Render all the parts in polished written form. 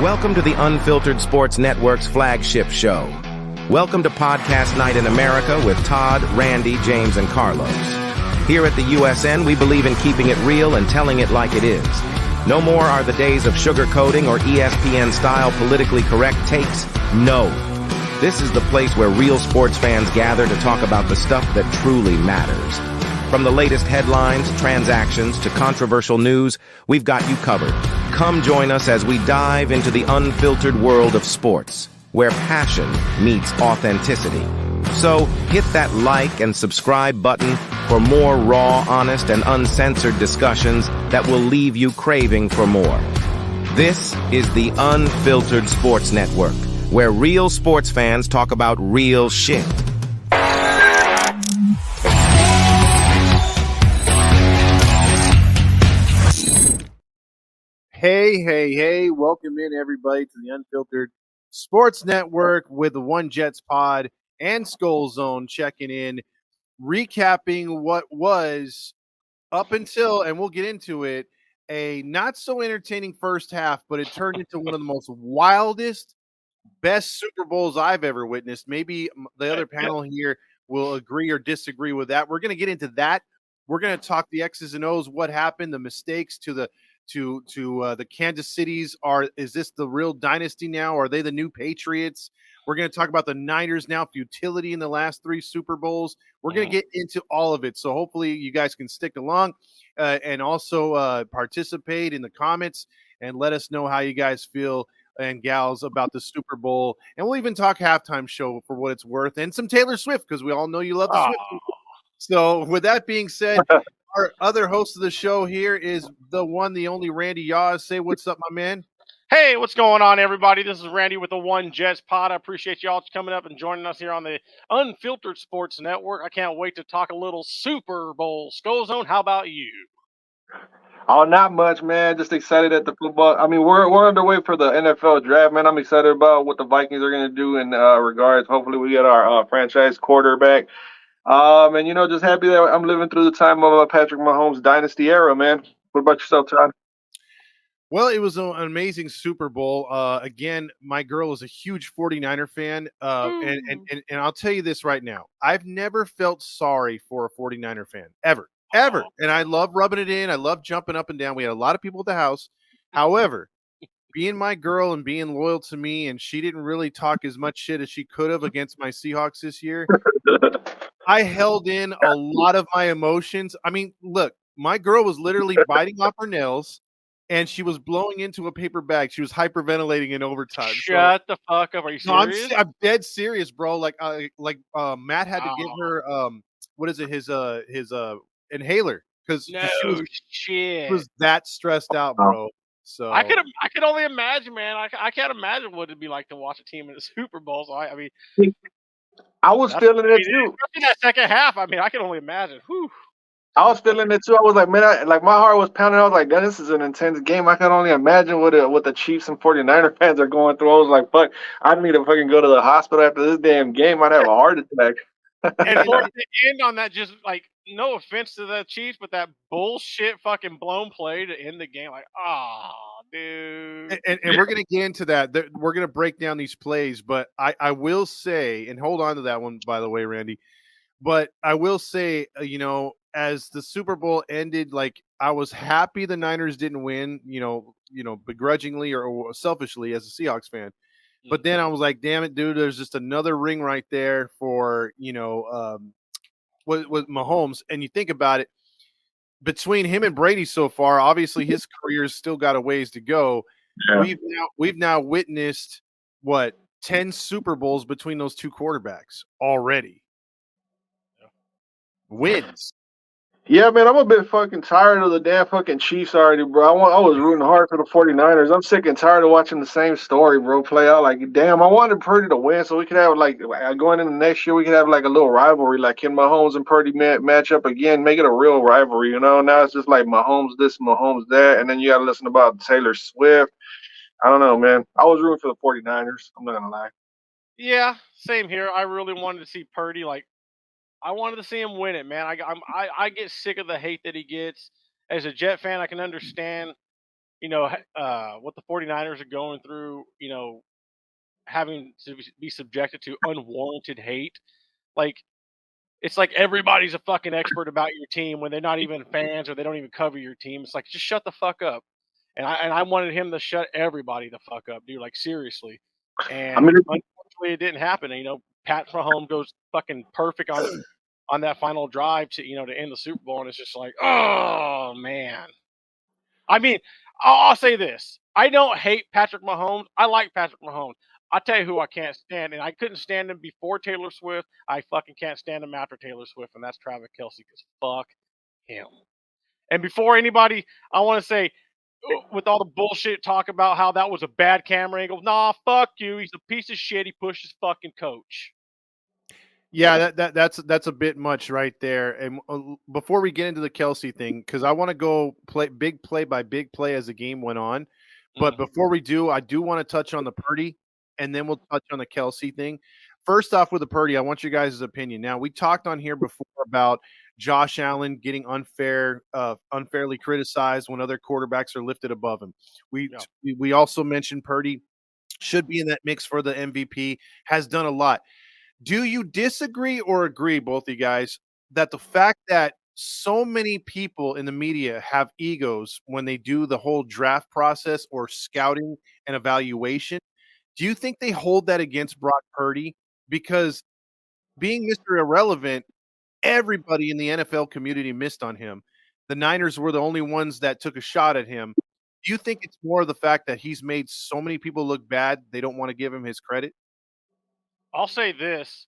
Welcome to the Unfiltered Sports Network's flagship show. Welcome to Podcast Night in America with Todd, Randy, James, and Carlos. Here at the USN, we believe in keeping it real and telling it like it is. No more are the days of sugarcoating or ESPN-style politically correct takes. No. This is the place where real sports fans gather to talk about the stuff that truly matters. From the latest headlines, transactions, to controversial news, we've got you covered. Come join us as we dive into the unfiltered world of sports, where passion meets authenticity. So hit that like and subscribe button for more raw, honest, and uncensored discussions that will leave you craving for more. This is the Unfiltered Sports Network, where real sports fans talk about real shit. Hey, welcome in everybody to the Unfiltered Sports Network with the One Jets Pod and Skull Zone checking in, recapping what was up until, and we'll get into it, a not so entertaining first half, but it turned into one of the most wildest, best Super Bowls I've ever witnessed. Maybe the other panel here will agree or disagree with that. We're going to get into that. We're going to talk the X's and O's, what happened, the mistakes to the Kansas Cities. Is this the real dynasty now? Are they the new Patriots? We're going to talk about the Niners now, futility in the last 3 Super Bowls. We're going to get into all of it. So hopefully you guys can stick along and also participate in the comments and let us know how you guys feel and gals about the Super Bowl. And we'll even talk halftime show for what it's worth and some Taylor Swift, because we all know you love the Swift. So with that being said, our other host of the show here is the one, the only Randy Yaws. Say what's up, my man. Hey, what's going on, everybody? This is Randy with the One Jets Pod. I appreciate y'all coming up and joining us here on the Unfiltered Sports Network. I can't wait to talk a little Super Bowl. Skull Zone, how about you? Oh, not much, man. Just excited at the football. I mean, we're underway for the NFL draft, man. I'm excited about what the Vikings are going to do in regards. Hopefully, we get our franchise quarterback. And just happy that I'm living through the time of Patrick Mahomes' dynasty era, man. What about yourself, Todd? Well, it was an amazing Super Bowl. Again, my girl is a huge 49er fan. And I'll tell you this right now. I've never felt sorry for a 49er fan, ever. And I love rubbing it in. I love jumping up and down. We had a lot of people at the house. However, being my girl and being loyal to me, and she didn't really talk as much shit as she could have against my Seahawks this year, I held in a lot of my emotions. I mean, look, my girl was literally biting off her nails, and she was blowing into a paper bag. She was hyperventilating in overtime. Shut the fuck up! Are you serious? No, I'm dead serious, bro. Like Matt had to give her what is it? His inhaler, because she was that stressed out, bro. So I could only imagine, man. I can't imagine what it'd be like to watch a team in the Super Bowl. So I mean, I was feeling it too. In that second half, I mean, I can only imagine. Whew. I was feeling it too. I was like, man, my heart was pounding. I was like, this is an intense game. I can only imagine what the Chiefs and 49er fans are going through. I was like, fuck, I need to fucking go to the hospital after this damn game. I'd have a heart attack. And for it to end on that, just like, no offense to the Chiefs, but that bullshit fucking blown play to end the game, like, dude. And we're gonna get into that. We're gonna break down these plays, but I will say, and hold on to that one, by the way, Randy. But I will say, as the Super Bowl ended, like, I was happy the Niners didn't win, begrudgingly or selfishly as a Seahawks fan. But then I was like, damn it, dude, there's just another ring right there for, with Mahomes. And you think about it, between him and Brady so far, obviously his career's still got a ways to go. Yeah. We've now witnessed, 10 Super Bowls between those two quarterbacks already. Wins. Yeah, man, I'm a bit fucking tired of the damn fucking Chiefs already, bro. I was rooting hard for the 49ers. I'm sick and tired of watching the same story, bro, play out. Like, damn, I wanted Purdy to win so we could have, like, going into next year, we could have, like, a little rivalry, like, can Mahomes and Purdy match up again, make it a real rivalry, Now it's just like Mahomes this, Mahomes that, and then you got to listen about Taylor Swift. I don't know, man. I was rooting for the 49ers. I'm not going to lie. Yeah, same here. I really wanted to see Purdy, like, I wanted to see him win it, man. I get sick of the hate that he gets. As a Jet fan, I can understand what the 49ers are going through, having to be subjected to unwarranted hate. Like, it's like everybody's a fucking expert about your team when they're not even fans or they don't even cover your team. It's like, just shut the fuck up. And I wanted him to shut everybody the fuck up, dude. Like, seriously. I And mean, unfortunately, it didn't happen. And, Pat Mahomes goes fucking perfect on that final drive to end the Super Bowl, and it's just like, oh man. I mean, I'll say this: I don't hate Patrick Mahomes. I like Patrick Mahomes. I'll tell you who I can't stand, and I couldn't stand him before Taylor Swift. I fucking can't stand him after Taylor Swift, and that's Travis Kelsey. Because fuck him. And before anybody, I want to say, with all the bullshit talk about how that was a bad camera angle, nah, fuck you. He's a piece of shit. He pushed his fucking coach. Yeah, that's a bit much right there. And before we get into the Kelsey thing, because I want to go play by big play as the game went on. But before we do, I do want to touch on the Purdy, and then we'll touch on the Kelsey thing. First off, with the Purdy, I want you guys' opinion. Now, we talked on here before about Josh Allen getting unfairly criticized when other quarterbacks are lifted above him. We also mentioned Purdy should be in that mix for the MVP. Has done a lot. Do you disagree or agree, both of you guys, that the fact that so many people in the media have egos when they do the whole draft process or scouting and evaluation, do you think they hold that against Brock Purdy? Because being Mr. Irrelevant, everybody in the NFL community missed on him. The Niners were the only ones that took a shot at him. Do you think it's more of the fact that he's made so many people look bad, they don't want to give him his credit? I'll say this.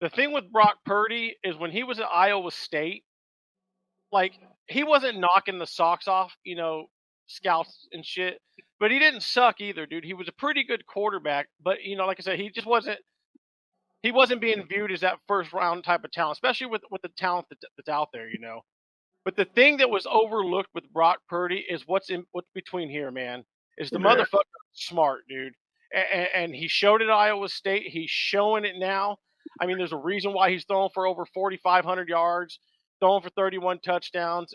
The thing with Brock Purdy is when he was at Iowa State, like, he wasn't knocking the socks off, scouts and shit, but he didn't suck either, dude. He was a pretty good quarterback, but like I said, he wasn't being viewed as that first round type of talent, especially with the talent that's out there. But the thing that was overlooked with Brock Purdy is what's between here, man. Is the motherfucker smart, dude? And he showed it at Iowa State. He's showing it now. I mean, there's a reason why he's throwing for over 4,500 yards, throwing for 31 touchdowns,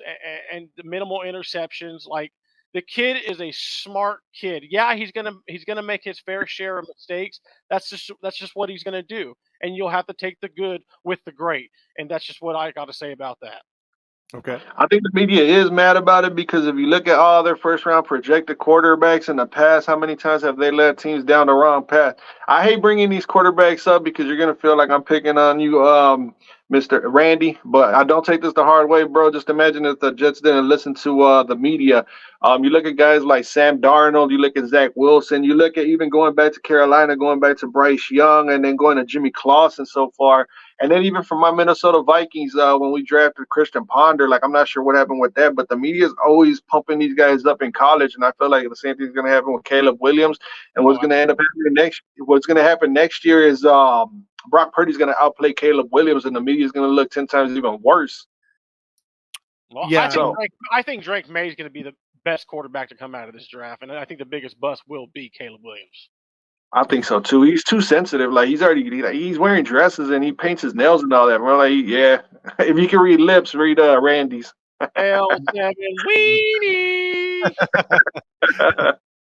and the minimal interceptions. Like, the kid is a smart kid. Yeah, he's gonna make his fair share of mistakes. That's just what he's gonna do. And you'll have to take the good with the great. And that's just what I got to say about that. Okay. I think the media is mad about it because if you look at all their first round projected quarterbacks in the past, how many times have they led teams down the wrong path? I hate bringing these quarterbacks up because you're going to feel like I'm picking on you, Mr. Randy, but I don't take this the hard way, bro. Just imagine if the Jets didn't listen to the media. You look at guys like Sam Darnold, you look at Zach Wilson, you look at even going back to Carolina, going back to Bryce Young, and then going to Jimmy Clausen so far. And then even from my Minnesota Vikings, when we drafted Christian Ponder, like I'm not sure what happened with that, but the media is always pumping these guys up in college, and I feel like the same thing's going to happen with Caleb Williams. And what's going to end up happening what's going to happen next year is Brock Purdy's going to outplay Caleb Williams, and the media is going to look 10 times even worse. Well, Yeah. I think Drake May is going to be the best quarterback to come out of this draft, and I think the biggest bust will be Caleb Williams. I think so too. He's too sensitive. Like he's wearing dresses and he paints his nails and all that. We're like, yeah. If you can read lips, read Randy's. L7 weenie.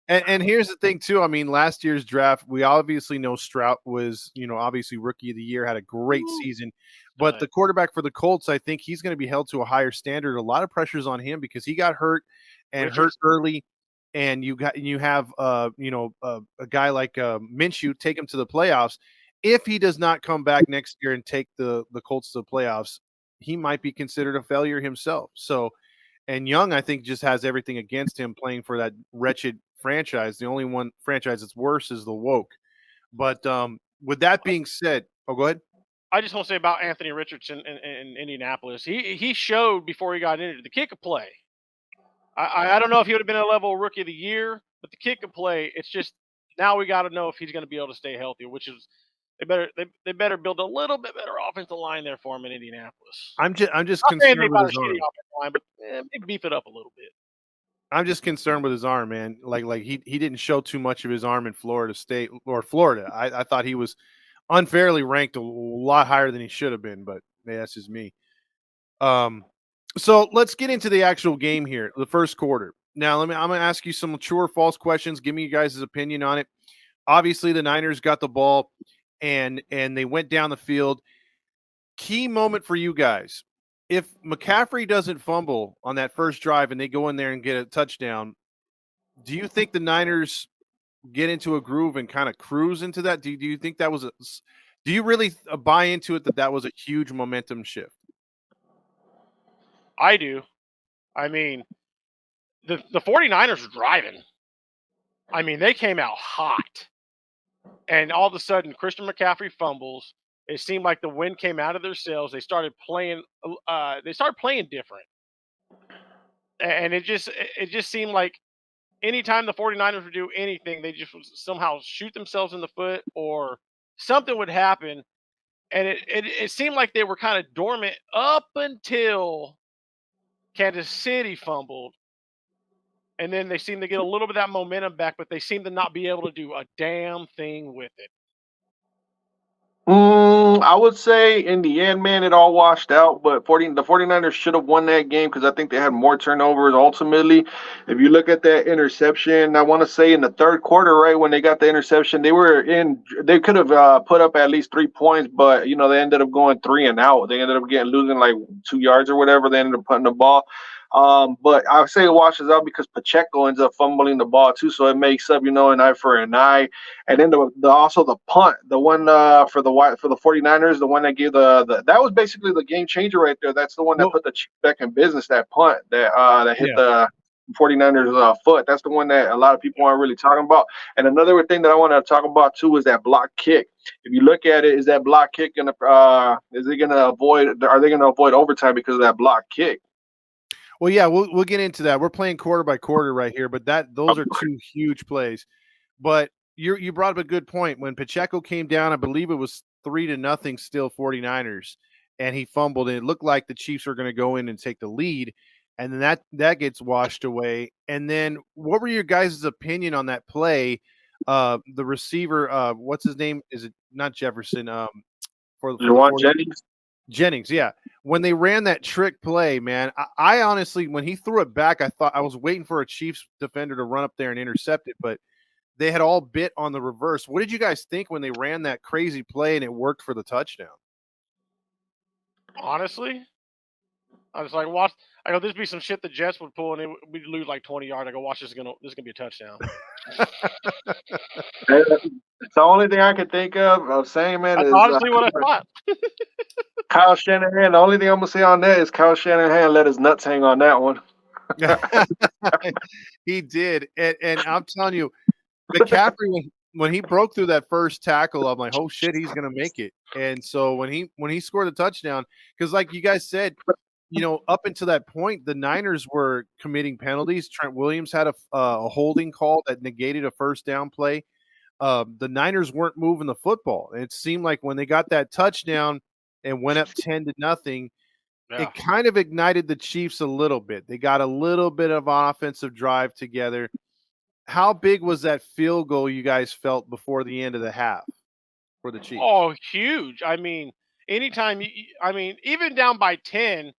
And here's the thing too. I mean, last year's draft, we obviously know Stroud was, obviously rookie of the year, had a great season. But the quarterback for the Colts, I think he's going to be held to a higher standard. A lot of pressures on him because he got hurt hurt early. And you have a guy like Minshew take him to the playoffs. If he does not come back next year and take the Colts to the playoffs, he might be considered a failure himself. So, and Young, I think, just has everything against him playing for that wretched franchise. The only one franchise that's worse is the woke. But with that being said, go ahead. I just want to say about Anthony Richardson in Indianapolis. He showed before he got injured the kick could play. I don't know if he would have been a level rookie of the year, but the kid could play. It's just now we got to know if he's going to be able to stay healthy, which is they better build a little bit better offensive line there for him in Indianapolis. I'm just concerned with his arm. Line, but maybe beef it up a little bit. I'm just concerned with his arm, man. Like he didn't show too much of his arm in Florida State or Florida. I thought he was unfairly ranked a lot higher than he should have been, but that's just me. So let's get into the actual game here. The first quarter. Now, I'm going to ask you some true or false questions. Give me you guys' opinion on it. Obviously, the Niners got the ball and they went down the field. Key moment for you guys. If McCaffrey doesn't fumble on that first drive and they go in there and get a touchdown, do you think the Niners get into a groove and kind of cruise into that? Do you think that was do you really buy into it that was a huge momentum shift? I do. I mean, the 49ers were driving. I mean, they came out hot. And all of a sudden, Christian McCaffrey fumbles. It seemed like the wind came out of their sails. They started playing. They started playing different, and it just seemed like anytime the 49ers would do anything, they just would somehow shoot themselves in the foot or something would happen. And it seemed like they were kind of dormant up until Kansas City fumbled. And then they seemed to get a little bit of that momentum back, but they seemed to not be able to do a damn thing with it. I would say in the end, man, it all washed out. But the 49ers should have won that game because I think they had more turnovers ultimately. If you look at that interception, I want to say in the third quarter, right, when they got the interception, they could have put up at least 3 points, but, they ended up going 3 and out. They ended up losing like 2 yards or whatever. They ended up putting the ball. But I would say it washes out because Pacheco ends up fumbling the ball too, so it makes up, an eye for an eye. And then also the punt, the one for the 49ers, the one that gave that was basically the game changer right there. That's the one that put the Chiefs back in business. That punt that hit the 49ers foot. That's the one that a lot of people aren't really talking about. And another thing that I want to talk about too is that block kick. If you look at it, is that block kick are they going to avoid overtime because of that block kick? Well, yeah, we'll get into that. We're playing quarter by quarter right here, but those are two huge plays. But you brought up a good point. When Pacheco came down, I believe it was 3-0 still 49ers, and he fumbled, and it looked like the Chiefs were going to go in and take the lead, and then that gets washed away. And then what were your guys' opinion on that play? The receiver, what's his name? Is it not Jefferson? For Jennings? Jennings, yeah. When they ran that trick play, man, I honestly, when he threw it back, I thought I was waiting for a Chiefs defender to run up there and intercept it, but they had all bit on the reverse. What did you guys think when they ran that crazy play and it worked for the touchdown? Honestly, I was like, I go, this be some shit the Jets would pull and we'd lose like 20 yards. I go, watch this is gonna be a touchdown. It's the only thing I could think of saying, man. That's honestly what I thought. Kyle Shanahan. The only thing I'm gonna say on that is Kyle Shanahan let his nuts hang on that one. He did, and I'm telling you, McCaffrey when he broke through that first tackle, I'm like, oh shit, he's gonna make it. And so when he scored a touchdown, because like you guys said, up until that point, the Niners were committing penalties. Trent Williams had a holding call that negated a first down play. The Niners weren't moving the football. It seemed like when they got that touchdown and went up 10-0, it kind of ignited the Chiefs a little bit. They got a little bit of offensive drive together. How big was that field goal you guys felt before the end of the half for the Chiefs? Oh, huge. I mean, anytime even down by 10,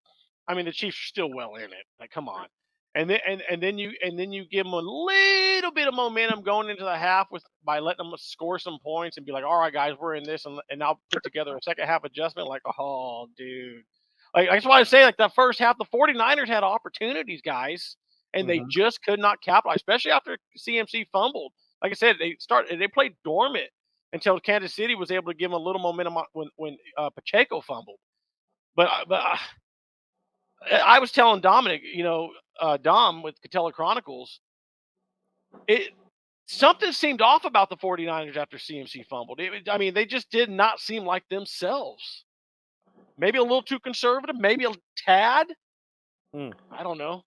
the Chiefs are still well in it. Like, come on. And then you give them a little bit of momentum going into the half by letting them score some points and be like, all right, guys, we're in this, and now put together a second half adjustment. Like, oh, dude, like that's why I say, like, that first half, the 49ers had opportunities, guys, and they just could not capitalize, especially after CMC fumbled. Like I said, they played dormant until Kansas City was able to give them a little momentum when Pacheco fumbled. But I was telling Dominic, Dom with Catella Chronicles, something seemed off about the 49ers after CMC fumbled. They just did not seem like themselves. Maybe a little too conservative, maybe a tad. I don't know.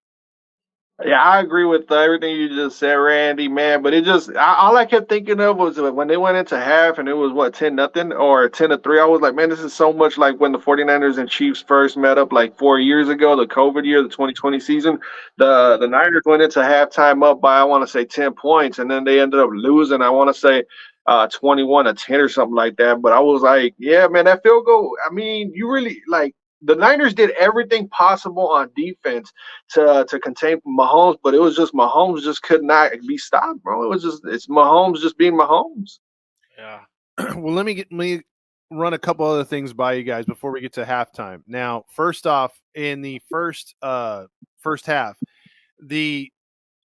Yeah, I agree with everything you just said, Randy, man. But it just all I kept thinking of was when they went into half and it was 10-0 or 10-3. I was like, man, this is so much like when the 49ers and Chiefs first met up like 4 years ago, the COVID year, the 2020 season. The Niners went into halftime up by, I want to say, 10 points, and then they ended up losing, I want to say, 21-10 or something like that. But I was like, yeah, man, that field goal, you really, like, the Niners did everything possible on defense to contain Mahomes, but it was just Mahomes just could not be stopped, bro. It's Mahomes just being Mahomes. Yeah. Well, let me run a couple other things by you guys before we get to halftime. Now, first off, in the first half,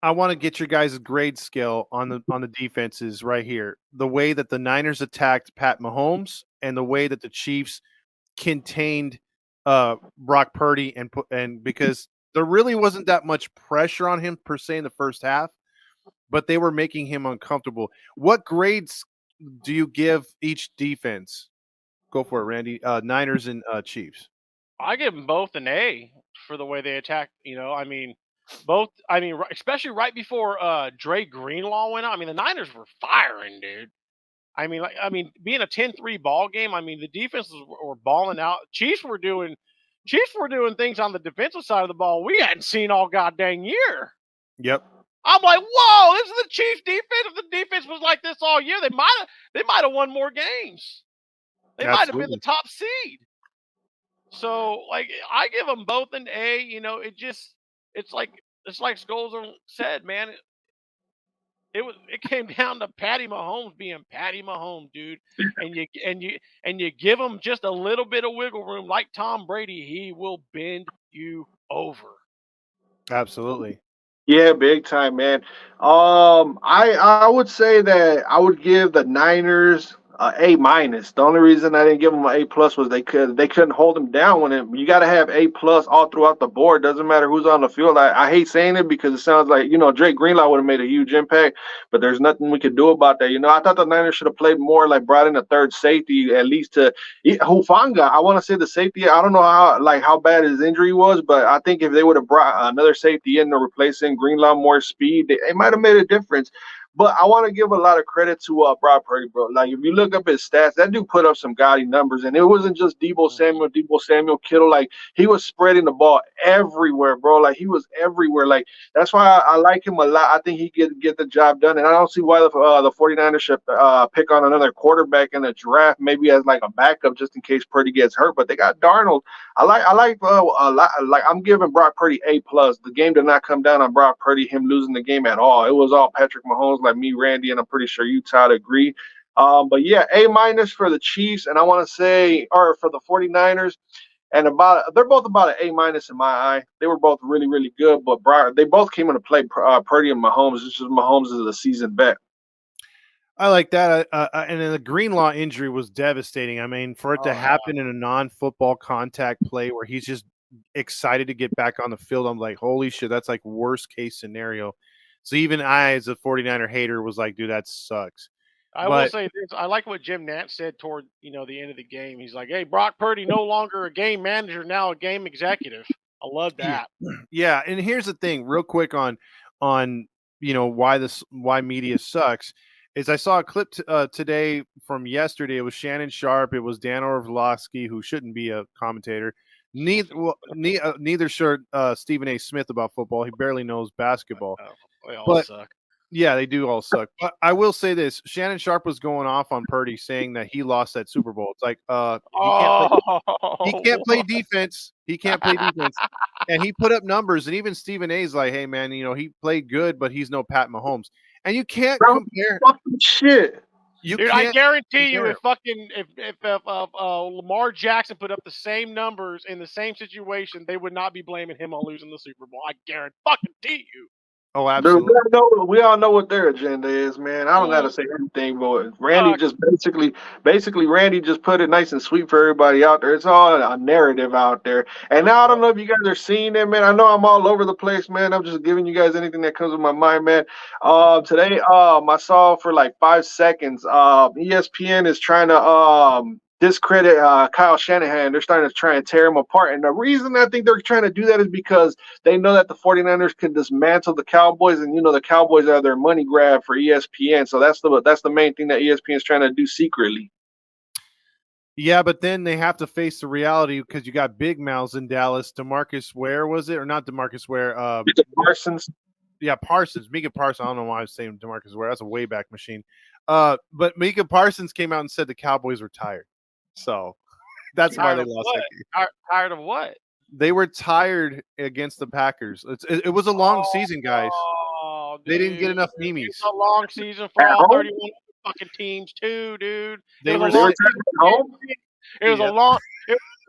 I want to get your guys' grade scale on the defenses right here. The way that the Niners attacked Pat Mahomes and the way that the Chiefs contained Brock Purdy and because there really wasn't that much pressure on him per se in the first half, but they were making him uncomfortable. What grades do you give each defense? Go for it, Randy. Niners and Chiefs. I give them both an A for the way they attacked. I mean, both. I mean, especially right before Dre Greenlaw went out. I mean, the Niners were firing, dude. Being a 10-3 ball game. I mean, the defenses were balling out. Chiefs were doing things on the defensive side of the ball we hadn't seen all goddamn year. Yep. I'm like, whoa, this is the Chiefs defense. If the defense was like this all year, they might have won more games. They might have been the top seed. So, like, I give them both an A. It's like Skulls said, man. It came down to Patty Mahomes being Patty Mahomes, dude. And you give him just a little bit of wiggle room, like Tom Brady, he will bend you over. Absolutely. Yeah, big time, man. I would say that I would give the Niners A minus. The only reason I didn't give them an A plus was they couldn't hold them down you got to have A plus all throughout the board. Doesn't matter who's on the field. I hate saying it because it sounds like Drake Greenlaw would have made a huge impact, but there's nothing we could do about that. I thought the Niners should have played more, like brought in a third safety at least to Hufanga. I want to say the safety. I don't know how bad his injury was, but I think if they would have brought another safety in to replace him, Greenlaw more speed, it might have made a difference. But I want to give a lot of credit to Brock Purdy, bro. Like, if you look up his stats, that dude put up some gaudy numbers. And it wasn't just Deebo Samuel, Kittle. Like, he was spreading the ball everywhere, bro. Like, he was everywhere. Like, that's why I like him a lot. I think he get the job done. And I don't see why the 49ers should pick on another quarterback in the draft, maybe as like a backup just in case Purdy gets hurt. But they got Darnold. I like a lot. Like, I'm giving Brock Purdy A plus. The game did not come down on Brock Purdy, him losing the game at all. It was all Patrick Mahomes, like me, Randy, and I'm pretty sure you, Todd, agree. But yeah, A minus for the Chiefs, and I want to say, or for the 49ers, and they're both about an A minus in my eye. They were both really, really good, but they both came into play. Purdy and Mahomes. It's just Mahomes is a seasoned vet. I like that. And then the Greenlaw injury was devastating. I mean, for it to happen in a non-football contact play where he's just excited to get back on the field, I'm like, holy shit, that's like worst case scenario. So even I, as a 49er hater, was like, dude, that sucks. I will say this. I like what Jim Nantz said toward, the end of the game. He's like, hey, Brock Purdy no longer a game manager, now a game executive. I love that. Yeah, and here's the thing, real quick on why media sucks. Is I saw a clip today from yesterday. It was Shannon Sharp. It was Dan Orlovsky, who shouldn't be a commentator. Neither should Stephen A. Smith about football. He barely knows basketball. They all suck. Yeah, they do all suck. But I will say this: Shannon Sharp was going off on Purdy, saying that he lost that Super Bowl. It's like he can't play defense. He can't play defense, and he put up numbers. And even Stephen A. is like, "Hey, man, he played good, but he's no Pat Mahomes." And you can't compare. Fucking shit. Dude, I guarantee you, if Lamar Jackson put up the same numbers in the same situation, they would not be blaming him on losing the Super Bowl. I guarantee you. Oh, absolutely. Dude, we all know what their agenda is, man. I don't gotta say anything, but Randy just basically Randy just put it nice and sweet for everybody out there. It's all a narrative out there. And now I don't know if you guys are seeing it, man. I know I'm all over the place, man. I'm just giving you guys anything that comes to my mind, man. Today, I saw for like 5 seconds, ESPN is trying to discredit Kyle Shanahan. They're starting to try and tear him apart. And the reason I think they're trying to do that is because they know that the 49ers can dismantle the Cowboys, and the Cowboys are their money grab for ESPN. So that's the main thing that ESPN is trying to do secretly. Yeah, but then they have to face the reality because you got big mouths in Dallas. DeMarcus Ware, was it? Or not DeMarcus Ware? Parsons. Yeah, Parsons. Micah Parsons. I don't know why I was saying DeMarcus Ware. That's a way back machine. But Micah Parsons came out and said the Cowboys were tired. So That's why Tired they of lost what? that game. Tired of what? They were tired against the Packers. It was a long season, guys. Oh, They didn't get dude. enough It memes. was a long season for At all home? 31 fucking teams too, dude. They It was were a They long were season at for Kansas home? City. It was a Yep. long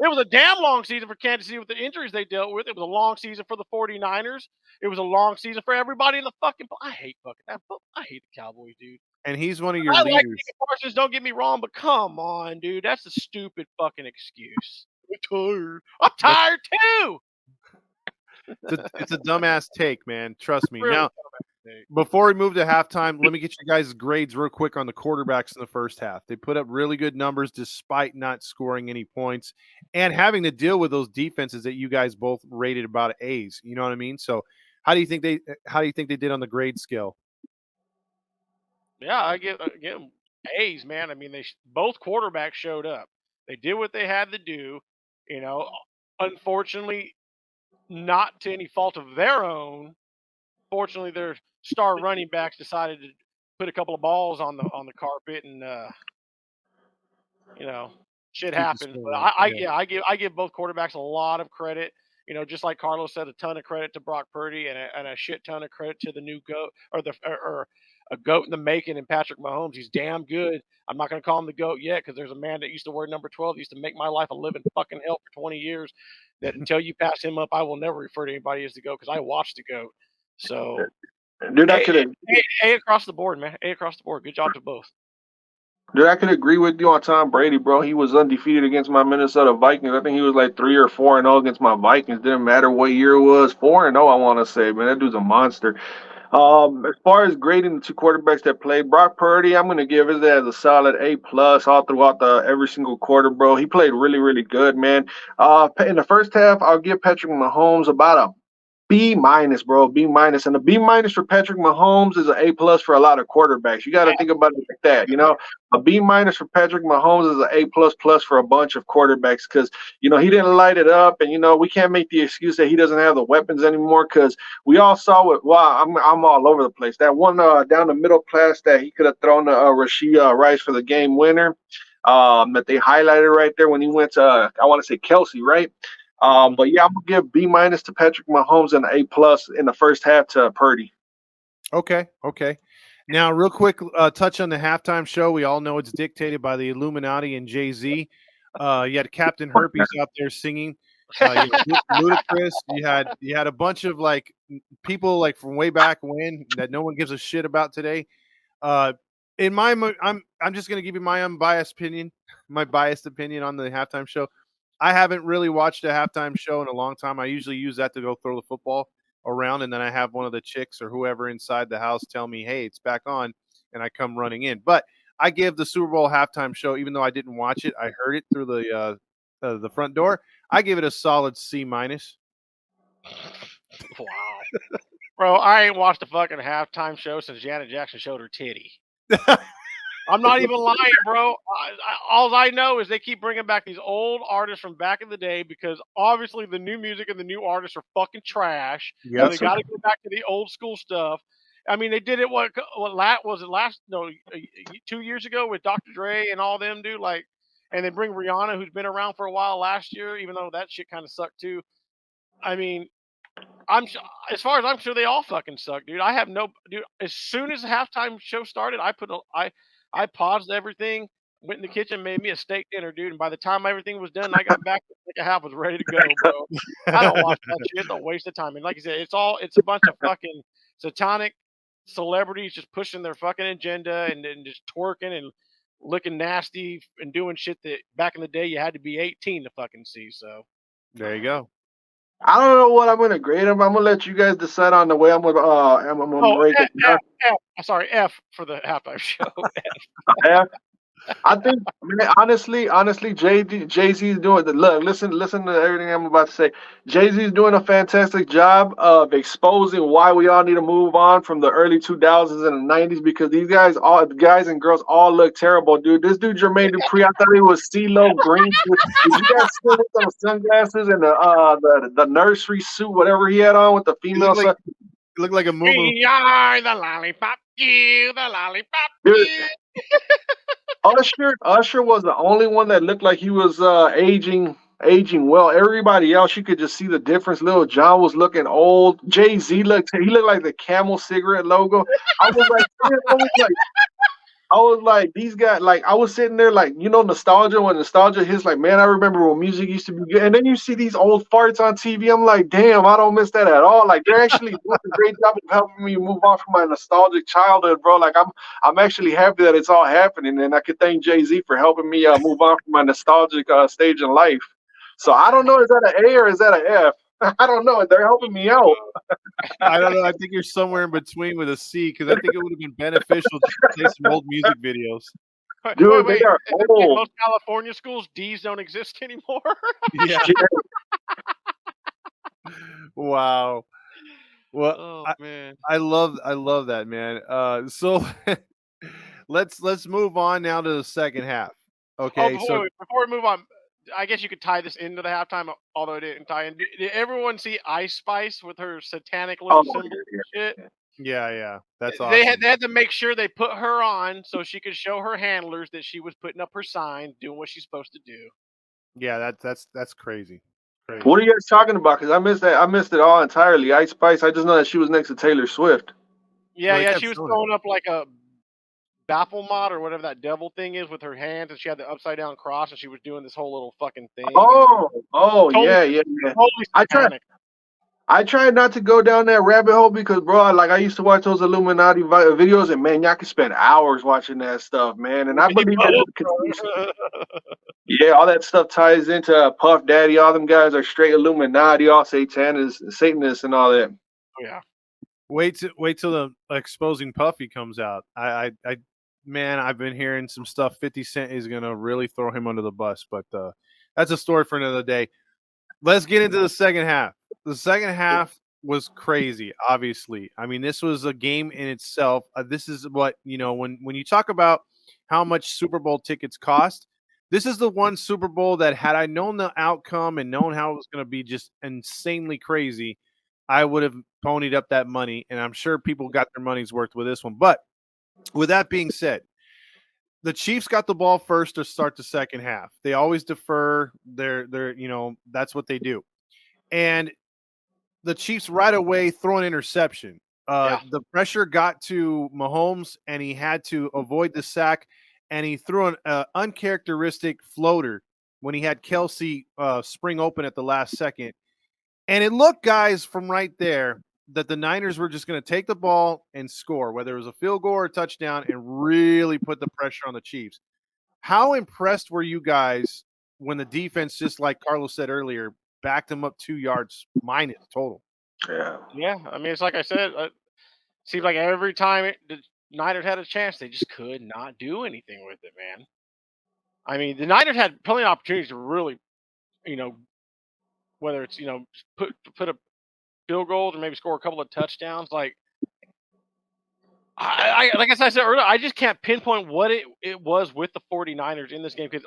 it was a damn long season for Kansas City with the injuries they dealt with. It was a long season for the 49ers. It was a long season for everybody in the fucking I hate the Cowboys, dude. And he's one of your I like leaders. Micah Parsons, don't get me wrong, but come on, dude. That's a stupid fucking excuse. I'm tired too. It's a dumbass take, man. Trust me. Really Now, before we move to halftime, let me get you guys' grades real quick on the quarterbacks in the first half. They put up really good numbers despite not scoring any points and having to deal with those defenses that you guys both rated about A's. You know what I mean? So, how do you think they did on the grade scale? Yeah, I give them A's, man. I mean, both quarterbacks showed up. They did what they had to do. You know, unfortunately, not to any fault of their own. Fortunately, their star running backs decided to put a couple of balls on the carpet, and you know, shit Keep the happens. score But up. I give both quarterbacks a lot of credit. You know, just like Carlos said, a ton of credit to Brock Purdy and a shit ton of credit to the new goat or a goat in the making in Patrick Mahomes. He's damn good. I'm not going to call him the goat yet because there's a man that used to wear number 12, used to make my life a living fucking hell for 20 years. That until you pass him up, I will never refer to anybody as the goat because I watched the goat. So Dude, I could have. A across the board, man. A across the board. Good job to both. Dude, I could agree with you on Tom Brady, bro. He was undefeated against my Minnesota Vikings. I think he was like 3 or 4-0 against my Vikings. Didn't matter what year it was. 4-0, I want to say, man. That dude's a monster. As far as grading the two quarterbacks that played, Brock Purdy, I'm gonna give his as a solid A plus all throughout the every single quarter, bro. He played really, really good, man. In the first half, I'll give Patrick Mahomes about a B minus, bro. B minus, and a B minus for Patrick Mahomes is an A plus for a lot of quarterbacks. You got to think about it like that, you know. A B minus for Patrick Mahomes is an A plus plus for a bunch of quarterbacks because he didn't light it up, and we can't make the excuse that he doesn't have the weapons anymore because we all saw it. Wow, I'm all over the place. That one down the middle pass that he could have thrown to Rashee Rice for the game winner, that they highlighted right there when he went to I want to say Kelsey, right? But yeah, I'm gonna give B minus to Patrick Mahomes and A plus in the first half to Purdy. Okay. Now, real quick, touch on the halftime show. We all know it's dictated by the Illuminati and Jay-Z. You had Captain Herpes out there singing. You had Ludacris. You had a bunch of people like from way back when that no one gives a shit about today. I'm just gonna give you my unbiased opinion, my biased opinion on the halftime show. I haven't really watched a halftime show in a long time. I usually use that to go throw the football around, and then I have one of the chicks or whoever inside the house tell me, "Hey, it's back on," and I come running in. But I give the Super Bowl halftime show, even though I didn't watch it, I heard it through the front door. I give it a solid C minus. Wow. Bro, I ain't watched a fucking halftime show since Janet Jackson showed her titty. I'm not even lying, bro. All I know is they keep bringing back these old artists from back in the day because obviously the new music and the new artists are fucking trash. Yep. So they got to go back to the old school stuff. I mean, they did it. What was it last? No, 2 years ago with Dr. Dre and all them, dude. And they bring Rihanna, who's been around for a while last year, even though that shit kind of sucked too. I mean, as far as I'm sure they all fucking suck, dude. I have no dude. As soon as the halftime show started, I paused everything, went in the kitchen, made me a steak dinner, dude. And by the time everything was done, I got back. The second half was ready to go, bro. I don't watch that shit. It's a waste of time. And like you said, it's a bunch of fucking satanic celebrities just pushing their fucking agenda and just twerking and looking nasty and doing shit that back in the day you had to be 18 to fucking see. So There you go. I don't know what I'm gonna grade him. I'm gonna let you guys decide on the way I'm gonna rate it. F for the halftime show. F. I think, man, honestly, Jay-Z is doing the look. Listen to everything I'm about to say. Jay-Z is doing a fantastic job of exposing why we all need to move on from the early 2000s and the 90s because these guys and girls all look terrible, dude. This dude Jermaine Dupri, I thought he was CeeLo Green. Did you guys see with those sunglasses and the nursery suit, whatever he had on with the female son? Looked like a moo. We are the lollipop, you the lollipop, Dude, you. Usher was the only one that looked like he was aging well. Everybody else, you could just see the difference. Lil Jon was looking old. Jay-Z looked like the Camel cigarette logo. I was like, man, I was like, these guys, like, I was sitting there, like, nostalgia. When nostalgia hits, like, man, I remember when music used to be good. And then you see these old farts on TV. I'm like, damn, I don't miss that at all. Like, they're actually doing a great job of helping me move on from my nostalgic childhood, bro. Like, I'm actually happy that it's all happening, and I could thank Jay-Z for helping me move on from my nostalgic stage in life. So I don't know, is that an A or is that an F? I don't know. They're helping me out. I don't know. I think you're somewhere in between with a C because I think it would have been beneficial to play some old music videos. Dude, they are In old. most California schools, D's don't exist anymore. Yeah. Wow. Well, Oh man. I love that, man. So let's move on now to the second half. Okay, so Before we move on, I guess you could tie this into the halftime, although it didn't tie in. Did everyone see Ice Spice with her satanic little Oh, symbol and shit? yeah, that's They awesome. had to make sure they put her on so she could show her handlers that she was putting up her sign, doing what she's supposed to do. Yeah, that's crazy. Crazy. What are you guys talking about? Because I missed that. I missed it all entirely. Ice Spice. I just know that she was next to Taylor Swift. Yeah, Well, they kept she was showing it. throwing up like a baffle mod or whatever that devil thing is with her hands, and she had the upside down cross, and she was doing this whole little fucking thing. Oh, yeah. Totally I tried. satanic. I tried not to go down that rabbit hole because, bro, like I used to watch those Illuminati videos, and man, y'all can spend hours watching that stuff, man. And I believe that. Yeah, all that stuff ties into Puff Daddy. All them guys are straight Illuminati, all Satanists, and all that. Yeah. Wait till the exposing Puffy comes out. Man, I've been hearing some stuff. 50 Cent is gonna really throw him under the bus, but that's a story for another day. Let's get into the second half. The second half was crazy. Obviously, I mean, this was a game in itself. This is what when you talk about how much Super Bowl tickets cost. This is the one Super Bowl that, had I known the outcome and known how it was going to be just insanely crazy, I would have ponied up that money, and I'm sure people got their money's worth with this one. But with that being said, the Chiefs got the ball first to start the second half. They always defer. They're that's what they do. And the Chiefs right away throw an interception. The pressure got to Mahomes, and he had to avoid the sack, and he threw an uncharacteristic floater when he had Kelsey spring open at the last second. And it looked, guys, from right there that the Niners were just going to take the ball and score, whether it was a field goal or a touchdown, and really put the pressure on the Chiefs. How impressed were you guys when the defense, just like Carlos said earlier, backed them up 2 yards minus total? Yeah. I mean, it's like I said. Seems like every time the Niners had a chance, they just could not do anything with it, man. I mean, the Niners had plenty of opportunities to really, whether it's put up field goals or maybe score a couple of touchdowns. Like like I said earlier, I just can't pinpoint what it was with the 49ers in this game, because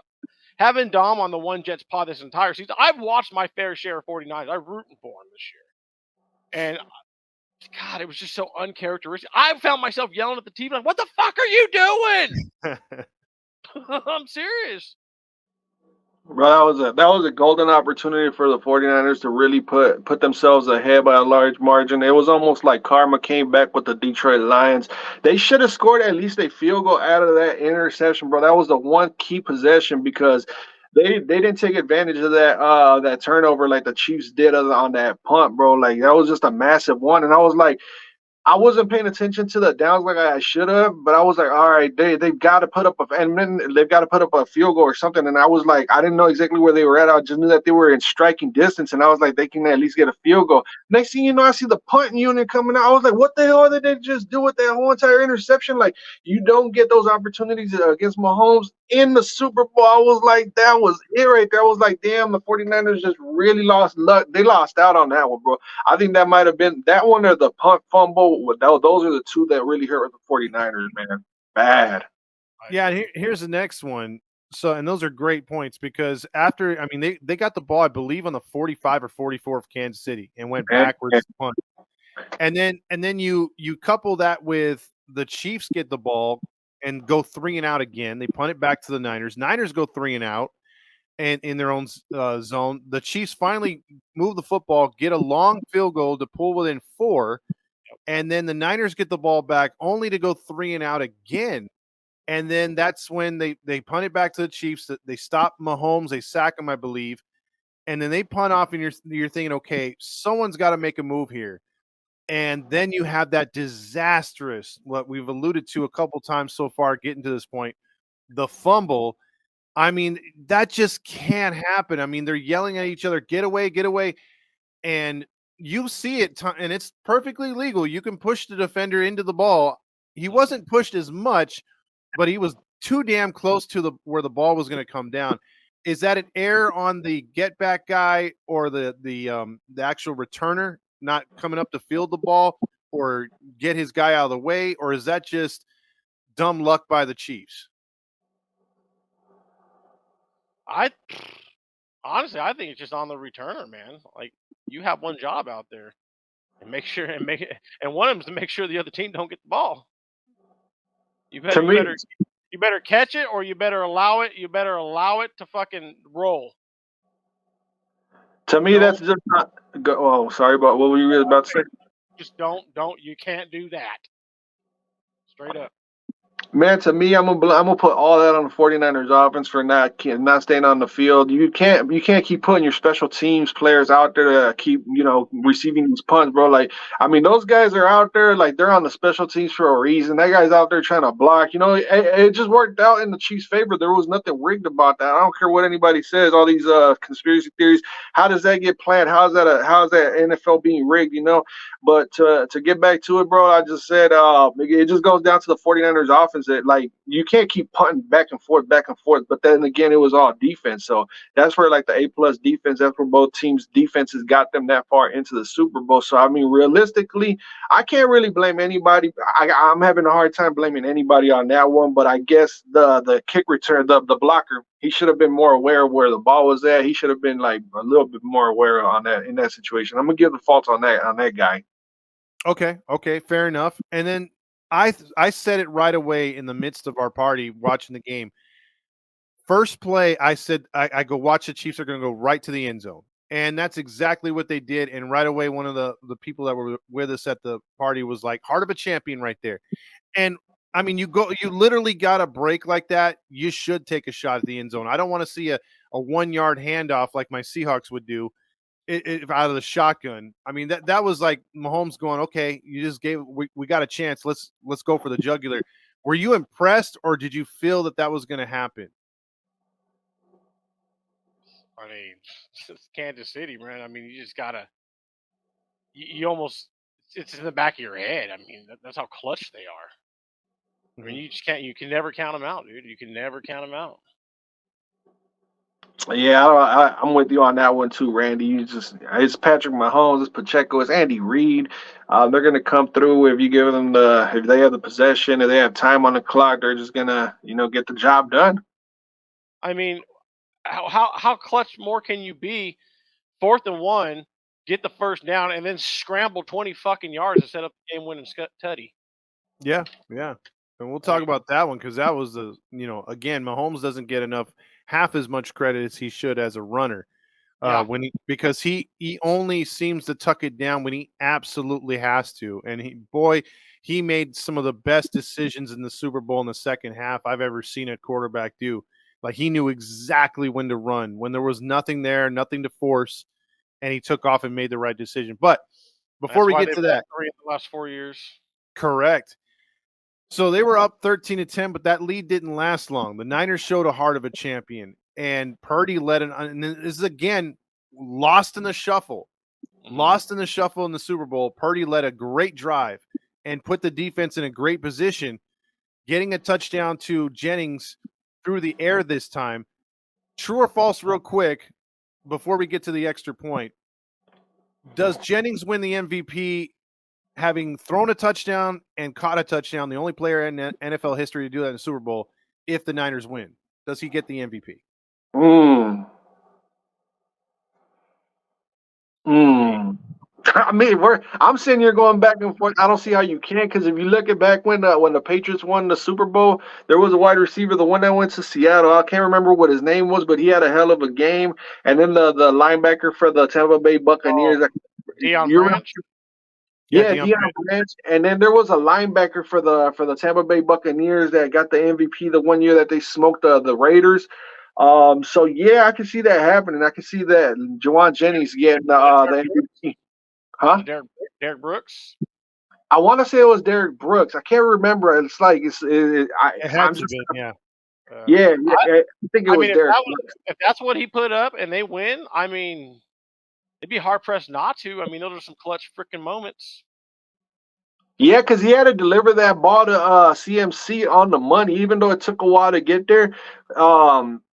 having Dom on the One Jets pod this entire season, I've watched my fair share of 49ers. I'm rooting for them this year. And God, it was just so uncharacteristic. I found myself yelling at the TV like, "What the fuck are you doing?" I'm serious. Bro, that was a golden opportunity for the 49ers to really put themselves ahead by a large margin. It was almost like karma came back with the Detroit Lions. They should have scored at least a field goal out of that interception, bro. That was the one key possession, because they didn't take advantage of that turnover like the Chiefs did on that punt, bro. Like, that was just a massive one. And I was like, I wasn't paying attention to the downs like I should have, but I was like, all right, they've got to put up they've got to put up a field goal or something. And I was like, I didn't know exactly where they were at. I just knew that they were in striking distance, and I was like, they can at least get a field goal. Next thing you know, I see the punt unit coming out. I was like, what the hell did they just do with that whole entire interception? Like, you don't get those opportunities against Mahomes in the Super Bowl. I was like, that was it right there. I was like, damn, the 49ers just really lost luck. They lost out on that one, bro. I think that might have been that one or the punt fumble. Those are the two that really hurt the 49ers, man. Bad. Yeah, and here's the next one. So, and those are great points, because after, I mean, they got the ball, I believe, on the 45 or 44 of Kansas City and went backwards to punt. And then you couple that with the Chiefs get the ball and go 3 and out again. They punt it back to the Niners. Niners go 3 and out and in their own zone. The Chiefs finally move the football, get a long field goal to pull within 4, and then the Niners get the ball back only to go 3 and out again. And then that's when they punt it back to the Chiefs. They stop Mahomes, they sack him, I believe, and then they punt off, and you're thinking, okay, someone's got to make a move here. And then you have that disastrous, what we've alluded to a couple times so far, getting to this point, the fumble. I mean, that just can't happen. I mean, they're yelling at each other, get away, get away. And you see it, and it's perfectly legal. You can push the defender into the ball. He wasn't pushed as much, but he was too damn close to where the ball was going to come down. Is that an error on the get back guy or the actual returner not coming up to field the ball or get his guy out of the way, or is that just dumb luck by the Chiefs? Honestly, I think it's just on the returner, man. Like, you have one job out there, and one of them is to make sure the other team don't get the ball. You better catch it, or you better allow it. You better allow it to fucking roll. To me, that's just not. Oh, sorry about what were you about to say? Just don't. You can't do that. Straight up. Man, to me, I'm gonna put all that on the 49ers offense for not staying on the field. You can't keep putting your special teams players out there to keep receiving these punts, bro. Like, I mean, those guys are out there, like, they're on the special teams for a reason. That guy's out there trying to block. It just worked out in the Chiefs' favor. There was nothing rigged about that. I don't care what anybody says. All these conspiracy theories. How does that get planned? How's that NFL being rigged? But to get back to it, bro, I just said it just goes down to the 49ers offense that, like, you can't keep punting back and forth. But then again, it was all defense. So that's where, like, the A+ defense, that's where both teams' defenses got them that far into the Super Bowl. So, I mean, realistically, I can't really blame anybody. I'm having a hard time blaming anybody on that one. But I guess the kick return, the blocker, he should have been more aware of where the ball was at. He should have been, like, a little bit more aware on that in that situation. I'm gonna give the fault on that guy. Okay, fair enough. And then I said it right away in the midst of our party watching the game. First play, I said, I go, watch, the Chiefs are going to go right to the end zone. And that's exactly what they did. And right away, one of the people that were with us at the party was like, heart of a champion right there. And I mean, you literally got a break like that. You should take a shot at the end zone. I don't want to see a 1-yard handoff like my Seahawks would do out of the shotgun. I mean, that was like Mahomes going, okay, you just we got a chance. Let's go for the jugular. Were you impressed, or did you feel that was going to happen? I mean, it's Kansas City, man. I mean, you just gotta. You almost. It's in the back of your head. I mean, that's how clutch they are. I mean, you just can't. You can never count them out, dude. You can never count them out. Yeah, I'm with you on that one too, Randy. It's Patrick Mahomes, it's Pacheco, it's Andy Reid. They're gonna come through if you give them if they have the possession, if they have time on the clock, they're just gonna get the job done. I mean, how clutch more can you be? 4th and 1, get the first down, and then scramble 20 fucking yards to set up the game-winning tutty. Yeah. And we'll talk about that one because that was again, Mahomes doesn't get half as much credit as he should as a runner. Because he only seems to tuck it down when he absolutely has to. And he made some of the best decisions in the Super Bowl in the second half I've ever seen a quarterback do. Like, he knew exactly when to run, when there was nothing there, nothing to force, and he took off and made the right decision. But before we get to that, 3 in the last 4 years. Correct. So they were up 13-10, but that lead didn't last long. The Niners showed a heart of a champion, and Purdy and this is again lost in the shuffle. Lost in the shuffle in the Super Bowl. Purdy led a great drive and put the defense in a great position, getting a touchdown to Jennings through the air this time. True or false, real quick, before we get to the extra point. Does Jennings win the MVP having thrown a touchdown and caught a touchdown, the only player in NFL history to do that in the Super Bowl, if the Niners win? Does he get the MVP? I mean, I'm sitting here going back and forth. I don't see how you can, because if you look at back when the Patriots won the Super Bowl, there was a wide receiver, the one that went to Seattle. I can't remember what his name was, but he had a hell of a game. And then the linebacker for the Tampa Bay Oh, Buccaneers, Deion you remember? Branch. Yeah, Yeah, Deion Deion Branch. And then there was a linebacker for the Tampa Bay Buccaneers that got the MVP the one year that they smoked the Raiders. So yeah, I can see that happening. I can see that Juwan Jennings getting the MVP. Was Huh? it Derek Brooks? I want to say it was Derek Brooks. I can't remember. It's like it had I'm to just be. Yeah. yeah, I, yeah. I think it I was mean, Derek Brooks. if that's what he put up and they win, I mean, it'd be hard pressed not to. I mean, those are some clutch freaking moments. Yeah, because he had to deliver that ball to CMC on the money, even though it took a while to get there.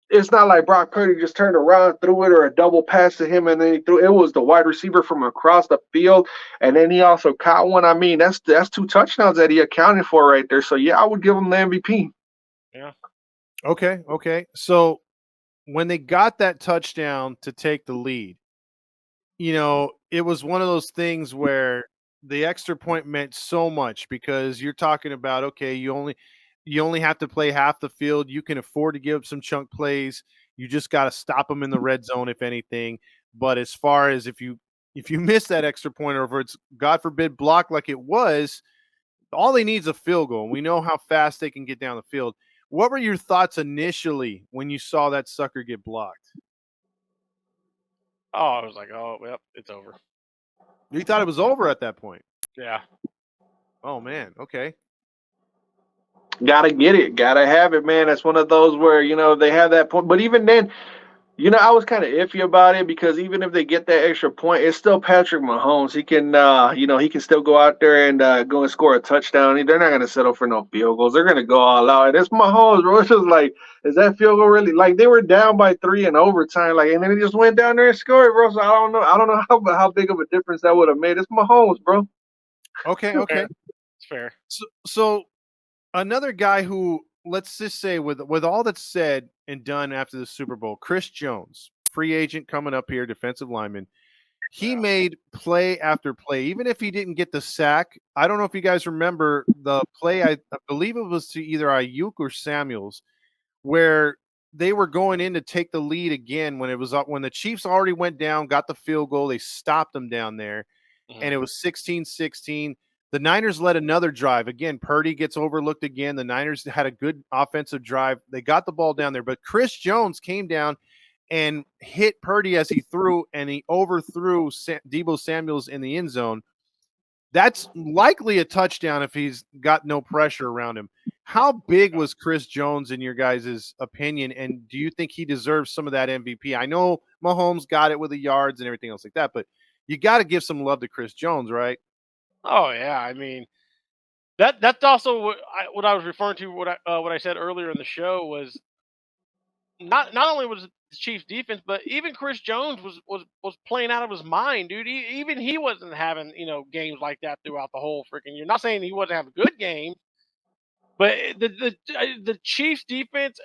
It's not like Brock Purdy just turned around, threw it, or a double pass to him, and then he threw. It was the wide receiver from across the field, and then he also caught one. I mean, that's 2 touchdowns that he accounted for right there. So yeah, I would give him the MVP. Yeah. Okay. So when they got that touchdown to take the lead, it was one of those things where the extra point meant so much, because you're talking about, okay, you only have to play half the field. You can afford to give up some chunk plays. You just got to stop them in the red zone, if anything. But as far as if you miss that extra point, or if it's, God forbid, blocked like it was, all they need is a field goal. And we know how fast they can get down the field. What were your thoughts initially when you saw that sucker get blocked? Oh, I was like, oh, yep, it's over. You thought it was over at that point? Yeah. Oh man, okay. Gotta get it, gotta have it, man. That's one of those where they have that point, but even then, I was kind of iffy about it, because even if they get that extra point, it's still Patrick Mahomes. He can, he can still go out there and go and score a touchdown. They're not gonna settle for no field goals. They're gonna go all out. And it's Mahomes, bro. It's just like, is that field goal really? Like, they were down by 3 in overtime, like, and then he just went down there and scored, bro. So I don't know how big of a difference that would have made. It's Mahomes, bro. Okay. Fair. It's fair. So another guy who, let's just say, with all that's said and done after the Super Bowl, Chris Jones, free agent coming up here, defensive lineman. He made play after play, even if he didn't get the sack. I don't know if you guys remember the play. I believe it was to either Ayuk or Samuels, where they were going in to take the lead again when it was up, when the Chiefs already went down, got the field goal. They stopped them down there, and it was 16-16. The Niners led another drive. Again, Purdy gets overlooked again. The Niners had a good offensive drive. They got the ball down there, but Chris Jones came down and hit Purdy as he threw, and he overthrew Deebo Samuels in the end zone. That's likely a touchdown if he's got no pressure around him. How big was Chris Jones in your guys' opinion, and do you think he deserves some of that MVP? I know Mahomes got it with the yards and everything else like that, but you got to give some love to Chris Jones, right? Oh yeah. I mean, that's also what I was referring to. What I said earlier in the show was not only was it the Chiefs defense, but even Chris Jones was playing out of his mind, dude. Even he wasn't having games like that throughout the whole freaking year. Not saying he wasn't having good games, but the Chiefs defense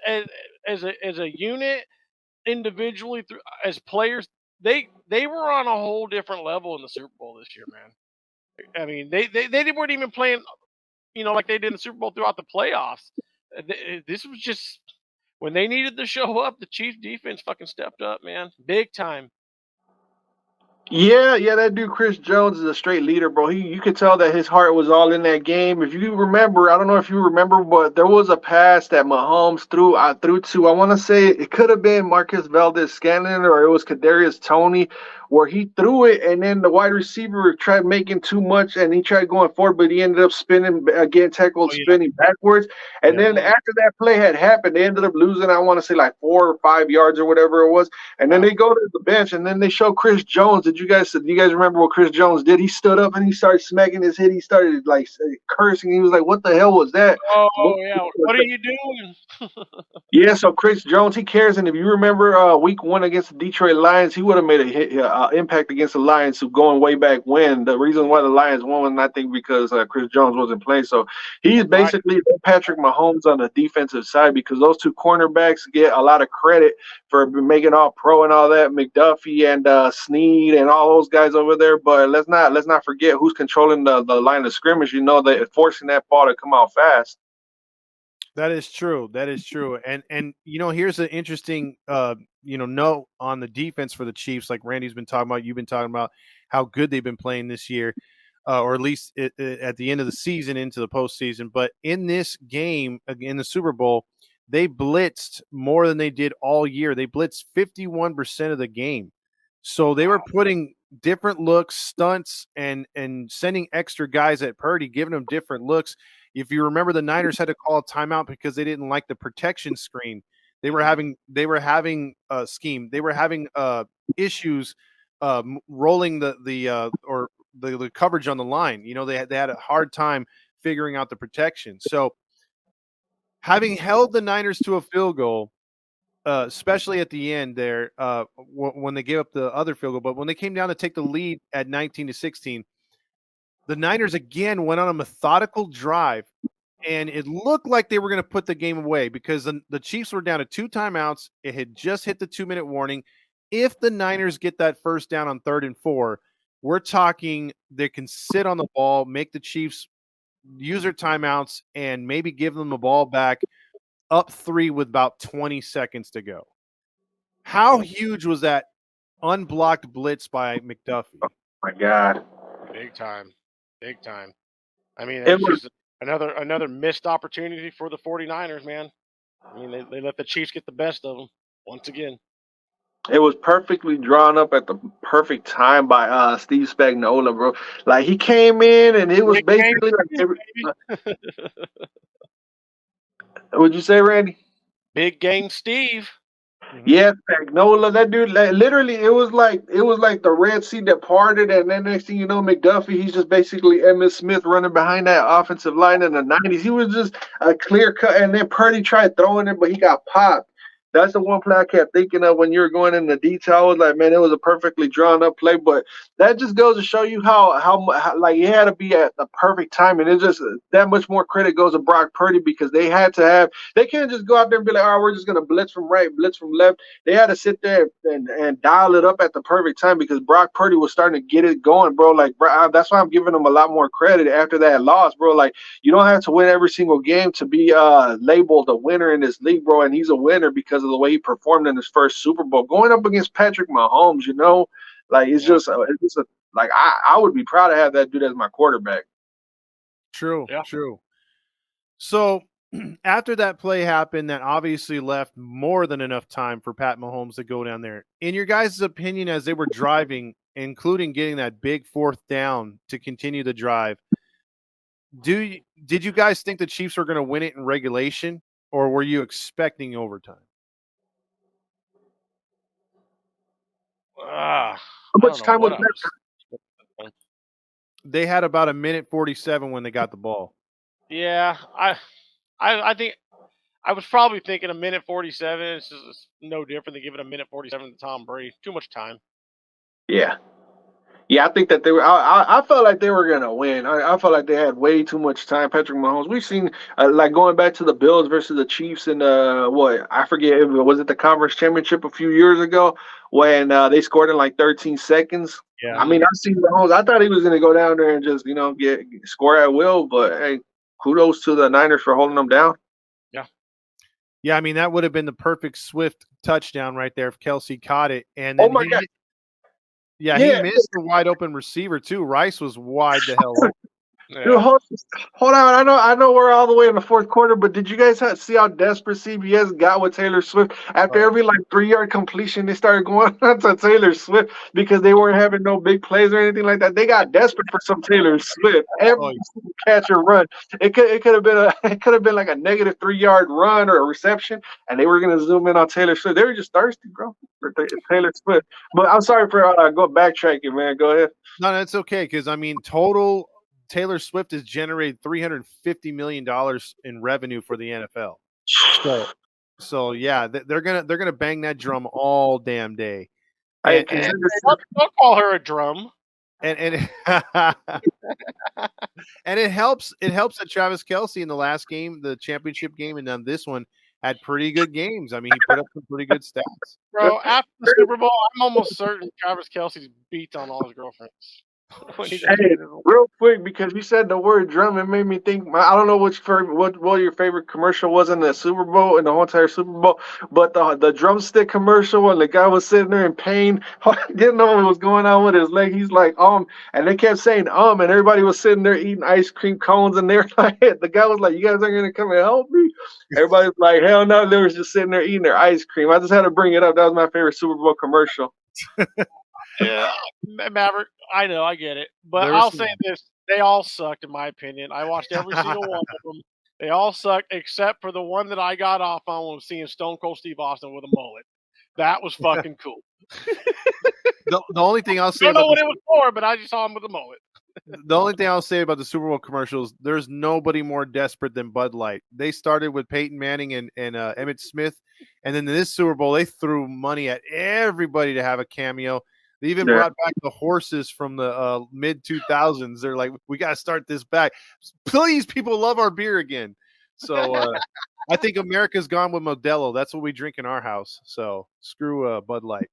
as a unit, individually through as players, they were on a whole different level in the Super Bowl this year, man. I mean, they weren't even playing like they did in the Super Bowl throughout the playoffs. This was just when they needed to show up, the Chiefs defense fucking stepped up, man, big time. Yeah, that dude Chris Jones is a straight leader, bro. You could tell that his heart was all in that game. If you remember, I don't know if you remember, but there was a pass that Mahomes threw to. I want to say it could have been Marcus Valdez-Scantling, or it was Kadarius Toney, where he threw it, and then the wide receiver tried making too much, and he tried going forward, but he ended up spinning, getting tackled, spinning backwards. And then after that play had happened, they ended up losing, I want to say, like 4 or 5 yards or whatever it was. And then they go to the bench, and then they show Chris Jones. Do you guys remember what Chris Jones did? He stood up and he started smacking his head. He started like cursing. He was like, "What the hell was that?" Oh yeah, what are you doing? Yeah, so Chris Jones, he cares. And if you remember week 1 against the Detroit Lions, he would have made impact against the Lions, who going way back when. The reason why the Lions won, I think, because Chris Jones wasn't playing. So he's basically Patrick Mahomes on the defensive side, because those two cornerbacks get a lot of credit for making all pro and all that. McDuffie and Snead and all those guys over there. But let's not forget who's controlling the line of scrimmage. They're forcing that ball to come out fast. That is true. That is true. And here's an interesting note on the defense for the Chiefs. Like Randy's been talking about, you've been talking about how good they've been playing this year, or at least at the end of the season into the postseason. But in this game in the Super Bowl, they blitzed more than they did all year. They blitzed 51% of the game. So they were putting different looks, stunts, and sending extra guys at Purdy, giving them different looks. If you remember, the Niners had to call a timeout because they didn't like the protection screen. They were having a scheme. They were having issues rolling the coverage on the line. They had a hard time figuring out the protection. So having held the Niners to a field goal, especially at the end there, when they gave up the other field goal, but when they came down to take the lead at 19-16, the Niners again went on a methodical drive, and it looked like they were going to put the game away because the Chiefs were down to 2 timeouts. It had just hit the 2-minute warning. If the Niners get that first down on 3rd and 4, we're talking they can sit on the ball, make the Chiefs use their timeouts, and maybe give them the ball back up 3 with about 20 seconds to go. How huge was that unblocked blitz by McDuffie? Oh my God. Big time. I mean, It it's was just another missed opportunity for the 49ers, man. I mean, they let the Chiefs get the best of them once again. It was perfectly drawn up at the perfect time by Steve Spagnuolo, bro. Like, he came in and it was Big game basically like Steve, what'd you say, Randy? Big game Steve. Yeah, Spagnuolo, that dude. Like, literally, it was like the Red Sea that parted, and then next thing you know, McDuffie, he's just basically Emmitt Smith running behind that offensive line in the '90s. He was just a clear cut, and then Purdy tried throwing it, but he got popped. That's the one play I kept thinking of when you were going into detail. I was like, man, it was a perfectly drawn up play, but that just goes to show you how like, it had to be at the perfect time, and it's just that much more credit goes to Brock Purdy, because they had to have. They can't just go out there and be like, all right, we're just gonna blitz from right, blitz from left. They had to sit there and dial it up at the perfect time, because Brock Purdy was starting to get it going, bro. Like, bro, that's why I'm giving him a lot more credit after that loss, bro. Like, you don't have to win every single game to be labeled a winner in this league, bro. And he's a winner because of the way he performed in his first Super Bowl, going up against Patrick Mahomes. Like, it's just like, I would be proud to have that dude as my quarterback. True. Yeah. True. So after that play happened, that obviously left more than enough time for Pat Mahomes to go down there. In your guys' opinion, as they were driving, including getting that big 4th down to continue the drive, did you guys think the Chiefs were going to win it in regulation, or were you expecting overtime? How much time was that? They had about 1:47 when they got the ball. Yeah, I think I was probably thinking 1:47. It's no different than giving 1:47 to Tom Brady. Too much time. Yeah. Yeah, I think that they were. I felt like they were gonna win. I felt like they had way too much time. Patrick Mahomes. We've seen like going back to the Bills versus the Chiefs in what, I forget, was it the conference championship a few years ago when they scored in like 13 seconds. Yeah. I mean, I've seen Mahomes. I thought he was gonna go down there and just get score at will. But hey, kudos to the Niners for holding them down. Yeah, I mean, that would have been the perfect Swift touchdown right there if Kelsey caught it. And then Oh my God. Yeah, he missed the wide open receiver too. Rice was wide the hell open. Yeah. Dude, hold on. I know we're all the way in the 4th quarter, but did you guys see how desperate CBS got with Taylor Swift? After every like 3-yard completion, they started going on to Taylor Swift because they weren't having no big plays or anything like that. They got desperate for some Taylor Swift. Every single catch or run, it could have been like a negative 3-yard run or a reception, and they were gonna zoom in on Taylor Swift. They were just thirsty, bro, for Taylor Swift. But I'm sorry for go backtracking, man. Go ahead. No, that's okay, because I mean, total Taylor Swift has generated $350 million in revenue for the NFL. So yeah, they're gonna bang that drum all damn day. Hey, And Don't call her a drum. and and it helps that Travis Kelce in the last game, the championship game, and then this one had pretty good games. I mean, he put up some pretty good stats. Bro, after the Super Bowl, I'm almost certain Travis Kelce's beats on all his girlfriends. When he doesn't Hey, get his- real quick, because you said the word drum, it made me think. I don't know what your favorite commercial was in the Super Bowl, in the whole entire Super Bowl, but the drumstick commercial when the guy was sitting there in pain, didn't know what was going on with his leg. He's like, and they kept saying, and everybody was sitting there eating ice cream cones, and they're like, the guy was like, you guys aren't gonna come and help me? Everybody was like, hell no, they was just sitting there eating their ice cream. I just had to bring it up. That was my favorite Super Bowl commercial. Yeah, Maverick, I know, I get it. But There was I'll some- say this, they all sucked in my opinion. I watched every single one of them. They all sucked except for the one that I got off on was seeing Stone Cold Steve Austin with a mullet. That was fucking cool. the only thing I'll I say don't know about what it was for, but I just saw him with a mullet. the only thing I'll say about the Super Bowl commercials, there's nobody more desperate than Bud Light. They started with Peyton Manning and Emmitt Smith, and then in this Super Bowl, they threw money at everybody to have a cameo. They even brought back the horses from the mid 2000s. They're like, we got to start this back. Please, people love our beer again. So I think America's gone with Modelo. That's what we drink in our house. So screw Bud Light.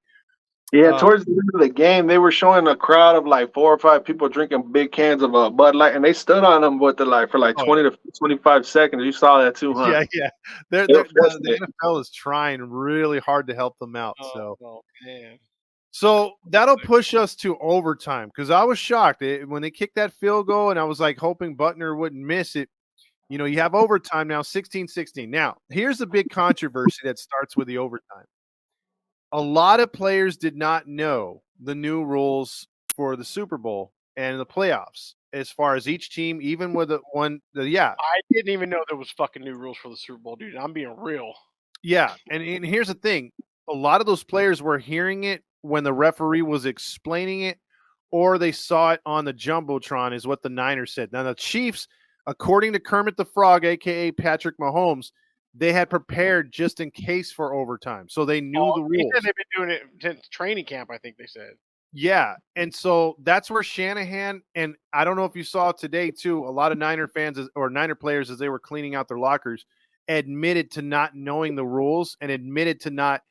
Yeah, towards the end of the game, they were showing a crowd of like 4 or 5 people drinking big cans of Bud Light, and they stood on them with the for 20 to 25 seconds. You saw that too, huh? Yeah. The NFL is trying really hard to help them out. Oh, man. So that'll push us to overtime because I was shocked when they kicked that field goal, and I was like hoping Butner wouldn't miss it. You know, you have overtime now, 16-16. Now, here's the big controversy that starts with the overtime. A lot of players did not know the new rules for the Super Bowl and the playoffs as far as each team, even with I didn't even know there was fucking new rules for the Super Bowl, dude. I'm being real. Yeah, and here's the thing. A lot of those players were hearing it when the referee was explaining it, or they saw it on the Jumbotron, is what the Niners said. Now, the Chiefs, according to Kermit the Frog, a.k.a. Patrick Mahomes, they had prepared just in case for overtime. So they knew the rules. He said they've been doing it since training camp, I think they said. Yeah, and so that's where Shanahan, and I don't know if you saw today too, a lot of Niner fans or Niner players as they were cleaning out their lockers admitted to not knowing the rules and admitted to not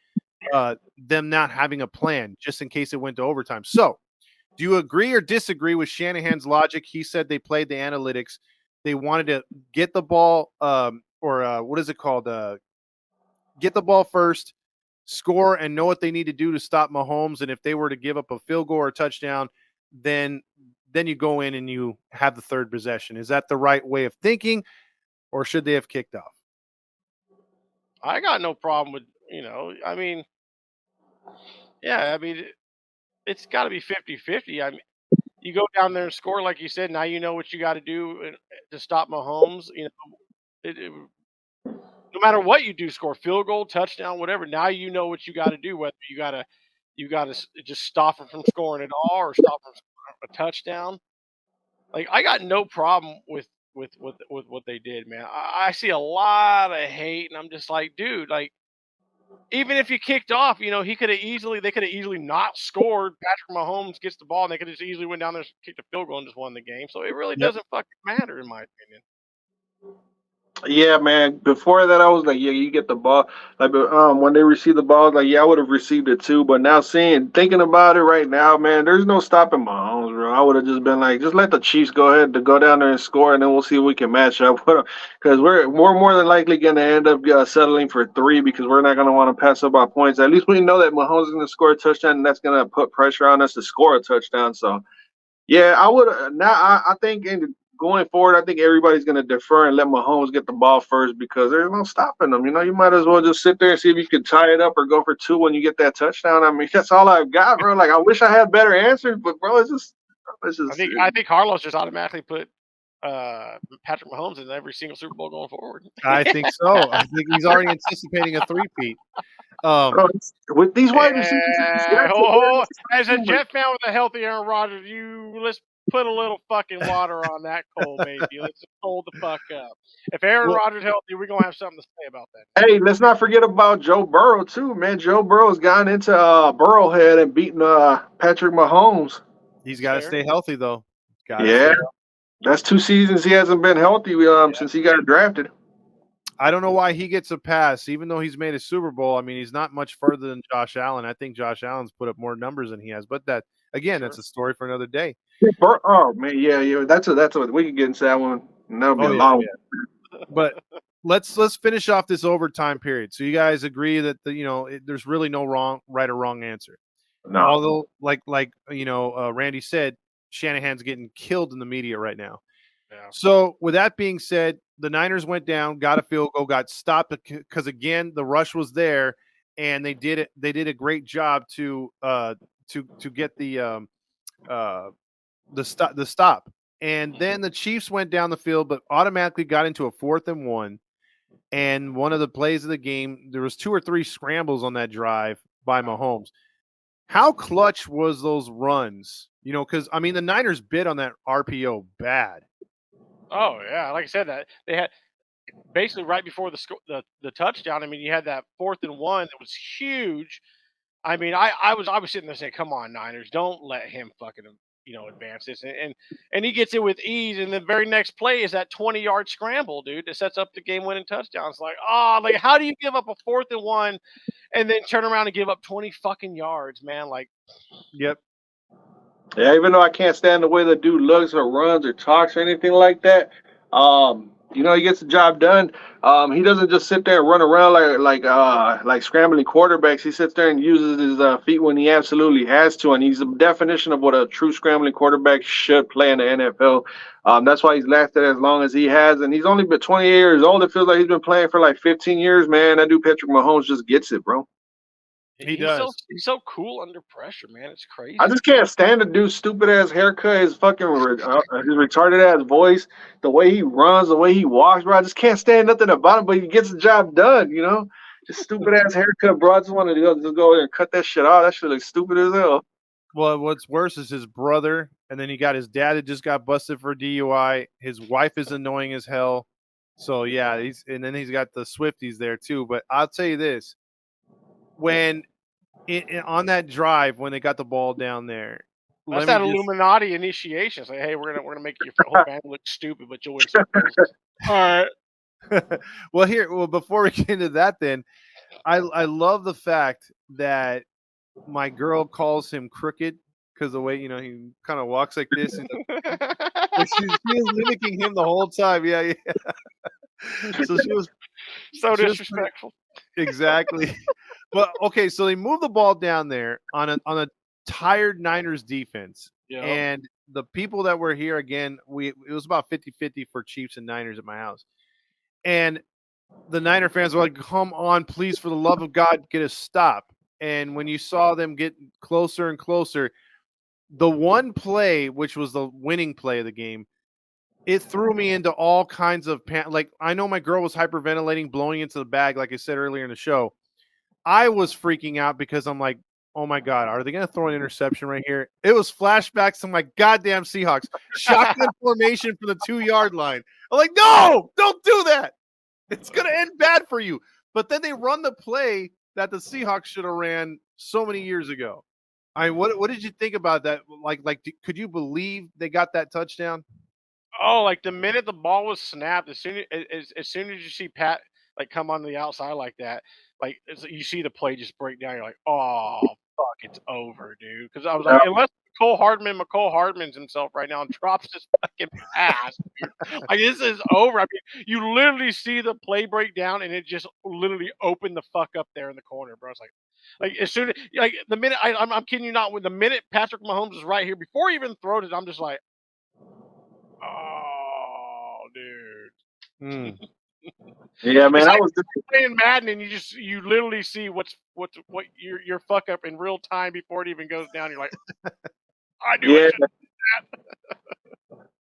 them not having a plan just in case it went to overtime. So do you agree or disagree with Shanahan's logic? He said they played the analytics. They wanted to get the ball what is it called? Get the ball first, score, and know what they need to do to stop Mahomes. And if they were to give up a field goal or a touchdown, then you go in and you have the third possession. Is that the right way of thinking, or should they have kicked off? I got no problem with, it's got to be 50-50. I mean, you go down there and score, like you said, now you know what you got to do to stop Mahomes. No matter what you do, score field goal, touchdown, whatever. Now you know what you got to do. Whether you got to just stop him from scoring at all or stop him from scoring a touchdown. Like I got no problem with what they did, man. I see a lot of hate, and I'm just like, dude, like even if you kicked off, they could have easily not scored. Patrick Mahomes gets the ball, and they could have just easily went down there, kicked a field goal, and just won the game. So it really doesn't fucking matter, in my opinion. Yeah, man. Before that, I was like, yeah, you get the ball. Like, when they received the ball, like, yeah, I would have received it too. But now thinking about it right now, man, there's no stopping Mahomes, bro. I would have just been like, just let the Chiefs go ahead to go down there and score, and then we'll see if we can match up with them. Because we're more than likely going to end up settling for 3 because we're not going to want to pass up our points. At least we know that Mahomes is going to score a touchdown, and that's going to put pressure on us to score a touchdown. So, yeah, I would now. I think going forward, I think everybody's going to defer and let Mahomes get the ball first because there's no stopping them. You might as well just sit there and see if you can tie it up or go for 2 when you get that touchdown. I mean, that's all I've got, bro. Like, I wish I had better answers, but bro, it's just. I think Carlos just automatically put Patrick Mahomes in every single Super Bowl going forward. I think so. I think he's already anticipating a three-peat. Bro, with these wide receivers, As a Jet fan with a healthy Aaron Rodgers, put a little fucking water on that coal, baby. Let's just hold the fuck up. If Aaron Rodgers healthy, we're gonna have something to say about that. Hey, let's not forget about Joe Burrow too, man. Joe Burrow's gotten into Burrowhead and beaten Patrick Mahomes. He's got to stay healthy though. Yeah, that's 2 seasons he hasn't been healthy since he got drafted. I don't know why he gets a pass, even though he's made a Super Bowl. I mean, he's not much further than Josh Allen. I think Josh Allen's put up more numbers than he has, but that again, that's a story for another day. Oh man, yeah. That's a we can get into that one. That'll be a long one. But let's finish off this overtime period. So you guys agree that there's really no right or wrong answer. No. Although, like Randy said, Shanahan's getting killed in the media right now. Yeah. So with that being said, the Niners went down, got a field goal, got stopped because again the rush was there, and they did it. They did a great job to get the stop. And then the Chiefs went down the field, but automatically got into a 4th and 1. And one of the plays of the game, there was 2 or 3 scrambles on that drive by Mahomes. How clutch was those runs? Because I mean the Niners bid on that RPO bad. Oh yeah, like I said, that they had basically right before the touchdown. I mean, you had that 4th and 1 that was huge. I mean, I was sitting there saying, "Come on, Niners, don't let him fucking advance this." And he gets it with ease. And the very next play is that 20-yard scramble, dude, that sets up the game-winning touchdown. It's like, how do you give up a 4th and 1 and then turn around and give up 20 fucking yards, man? Like, yep. Yeah, even though I can't stand the way the dude looks or runs or talks or anything like that, he gets the job done. He doesn't just sit there and run around like scrambling quarterbacks. He sits there and uses his feet when he absolutely has to, and he's the definition of what a true scrambling quarterback should play in the NFL. That's why he's lasted as long as he has, and he's only been 20 years old. It feels like he's been playing for like 15 years, man. That dude Patrick Mahomes just gets it, bro. He does. He's so cool under pressure, man. It's crazy. I just can't stand the dude's stupid ass haircut, his fucking his retarded ass voice, the way he runs, the way he walks, bro. I just can't stand nothing about him, but he gets the job done, Just stupid ass haircut, bro. I just want to go there and cut that shit off. That shit looks stupid as hell. Well, what's worse is his brother, and then he got his dad that just got busted for DUI. His wife is annoying as hell. So yeah, and then he's got the Swifties there too. But I'll tell you this: when on that drive, when they got the ball down there, that's that Illuminati initiation. It's like, hey, we're gonna make your whole band look stupid, but you'll win some goals. All right. Well, before we get into that, then I love the fact that my girl calls him crooked because the way he kind of walks like this, and she was mimicking him the whole time. Yeah. So she was so disrespectful. Exactly. But okay, so they move the ball down there on a tired Niners defense. Yeah. And the people that were here again, it was about 50-50 for Chiefs and Niners at my house. And the Niner fans were like, "Come on, please, for the love of God, get a stop." And when you saw them get closer and closer, the one play, which was the winning play of the game, it threw me into all kinds of like, I know my girl was hyperventilating, blowing into the bag, like I said earlier in the show. I was freaking out because I'm like, oh my God, are they going to throw an interception right here? It was flashbacks to my goddamn Seahawks. Shotgun formation from the 2-yard line. I'm like, no, don't do that. It's going to end bad for you. But then they run the play that the Seahawks should have ran so many years ago. I mean, what did you think about that? Like, could you believe they got that touchdown? Oh, like the minute the ball was snapped, as soon as you see Pat come on the outside like that, like you see the play just break down. You're like, oh fuck, it's over, dude. Because I was like, unless McCole Hardman's himself right now and drops this fucking pass, dude. Like this is over. I mean, you literally see the play break down and it just literally opened the fuck up there in the corner, bro. It's like as soon as the minute I'm kidding you not, when the minute Patrick Mahomes is right here before he even throws it, I'm just like, oh, dude. Yeah, man, I was playing Madden, and you literally see what your fuck up in real time before it even goes down. You're like, I knew it.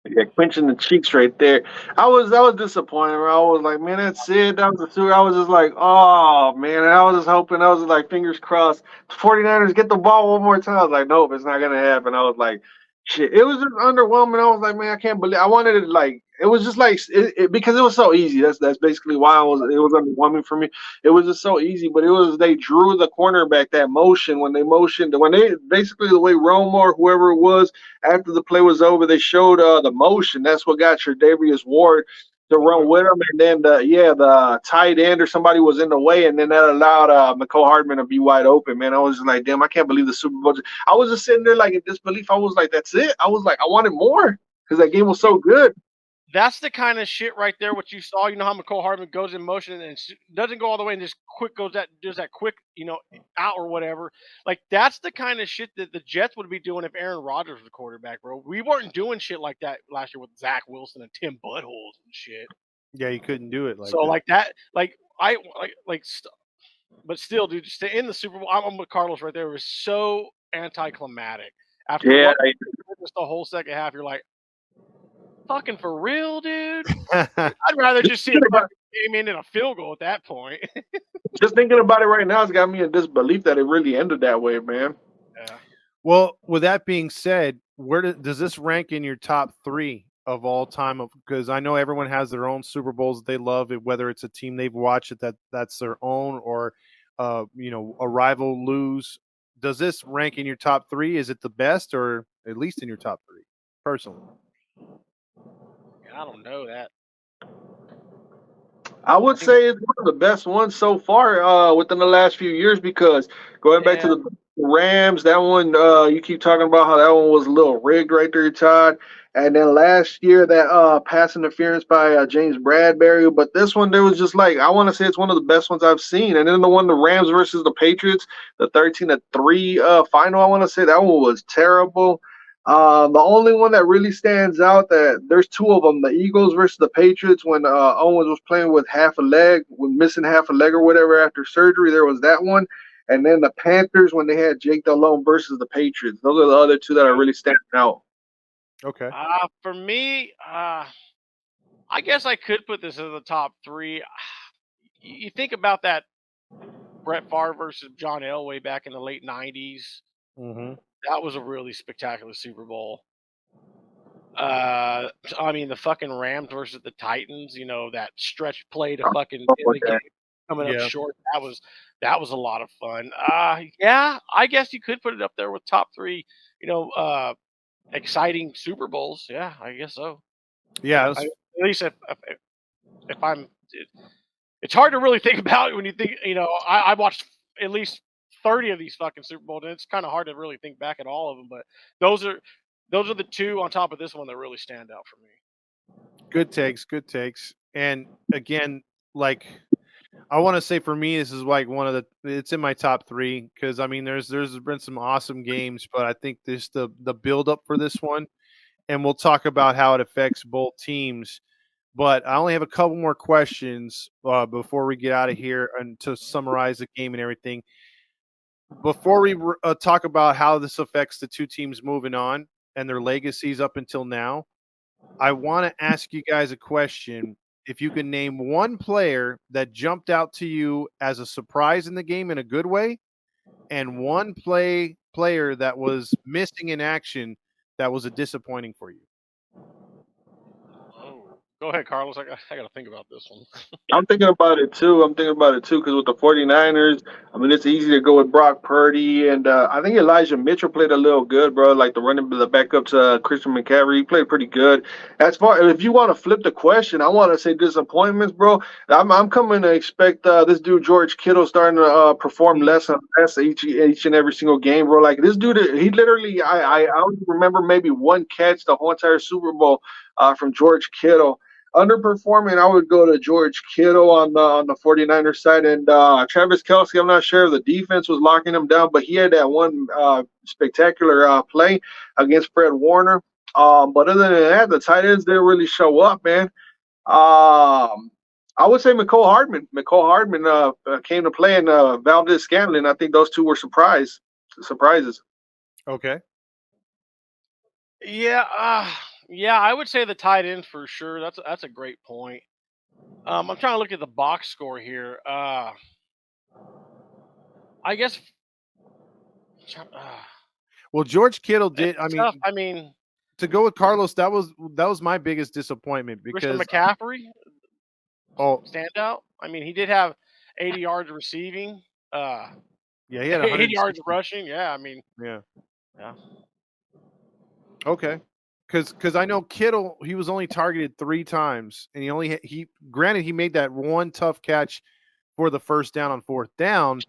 Yeah, quenching the cheeks right there. I was disappointed. I was like, man, that's it. That was the two. I was just like, oh man. And I was just hoping. I was just like, fingers crossed. The 49ers get the ball one more time. I was like, nope, it's not gonna happen. I was like, Shit, it was just underwhelming. I was like, man, I can't believe. I wanted it like it was just like because it was so easy. That's basically why it was underwhelming for me. It was just so easy, but it was they drew the cornerback that motion when they basically the way Romo or whoever it was after the play was over, they showed the motion. That's what got your Davius Ward to run with him, and then the tight end or somebody was in the way, and then that allowed McCole Hardman to be wide open. Man, I was just like, damn, I can't believe the Super Bowl. I was just sitting there like in disbelief. I was like, that's it. I was like, I wanted more because that game was so good. That's the kind of shit right there. What you saw, you know how McCole Hardman goes in motion and doesn't go all the way and just quick does that quick, out or whatever. Like that's the kind of shit that the Jets would be doing if Aaron Rodgers was the quarterback, bro. We weren't doing shit like that last year with Zach Wilson and Tim Buttholes and shit. Yeah, you couldn't do it like So that. like that, but still, dude, just to end the Super Bowl, I'm with Carlos right there. It was so anticlimactic. After Yeah, what just the whole second half, you're like, fucking for real, dude. I'd rather just see a fucking game end in a field goal at that point. just thinking about it right now has got me in disbelief that it really ended that way, man. Yeah. Well, with that being said, where does this rank in your top 3 of all time? Because I know everyone has their own Super Bowls that they love, whether it's a team they've watched that's their own or a rival lose. Does this rank in your top 3? Is it the best or at least in your top 3 personally? I don't know that. I would say it's one of the best ones so far within the last few years because going back to Yeah. the Rams, that one you keep talking about how that one was a little rigged right there, Todd. And then last year that pass interference by James Bradbury, but this one there was just like I want to say it's one of the best ones I've seen. And then the one the Rams versus the Patriots, the 13-3 final, I want to say that one was terrible. The only one that really stands out that there's two of them, the Eagles versus the Patriots when Owens was playing with half a leg, with missing half a leg or whatever after surgery. There was that one. And then the Panthers when they had Jake Delhomme versus the Patriots. Those are the other two that are really standing out. Okay. For me, I guess I could put this in the top 3. You think about that Brett Favre versus John Elway back in the late '90s. Mm-hmm. That was a really spectacular Super Bowl. I mean, the fucking Rams versus the Titans. That stretch play to fucking in the game coming up Yeah. short. That was a lot of fun. Yeah, I guess you could put it up there with top 3. Exciting Super Bowls. Yeah, I guess so. Yeah. At least if I'm, it's hard to really think about when you think. I watched at least 30 of these fucking Super Bowls, and it's kind of hard to really think back at all of them. But those are the 2 on top of this one that really stand out for me. Good takes. Good takes. And again, like I want to say for me, this is like it's in my top 3 because I mean, there's been some awesome games, but I think this the build up for this one, and we'll talk about how it affects both teams. But I only have a couple more questions before we get out of here and to summarize the game and everything. Before we talk about how this affects the 2 teams moving on and their legacies up until now, I want to ask you guys a question. If you can name one player that jumped out to you as a surprise in the game in a good way, and one player that was missing in action that was a disappointing for you. Oh, go ahead, Carlos. I got to think about this one. I'm thinking about it too. Because with the 49ers, I mean, it's easy to go with Brock Purdy. And I think Elijah Mitchell played a little good, bro. Like the backup to Christian McCaffrey. He played pretty good. As far if you want to flip the question, I want to say disappointments, bro. I'm coming to expect this dude, George Kittle, starting to perform less and less each and every single game, bro. Like this dude, he literally, I only remember maybe one catch the whole entire Super Bowl from George Kittle. Underperforming, I would go to George Kittle on the 49ers side. And Travis Kelce, I'm not sure if the defense was locking him down, but he had that one spectacular play against Fred Warner. But other than that, the tight ends didn't really show up, man. I would say McCole Hardman. McCole Hardman came to play, and Valdez Scantling. I think those two were surprises. Okay. Yeah, yeah, I would say the tight end for sure. That's a great point. I'm trying to look at the box score here. I guess. Uh, Well, George Kittle did. It's tough. I mean, to go with Carlos, that was my biggest disappointment Christian because McCaffrey oh standout. I mean, he did have 80 yards receiving, yeah, he had 80 yards 160. rushing. Yeah, I mean, Yeah. yeah. Okay. Because I know Kittle, he was only targeted 3 times, and he granted he made that one tough catch for the first down on 4th down,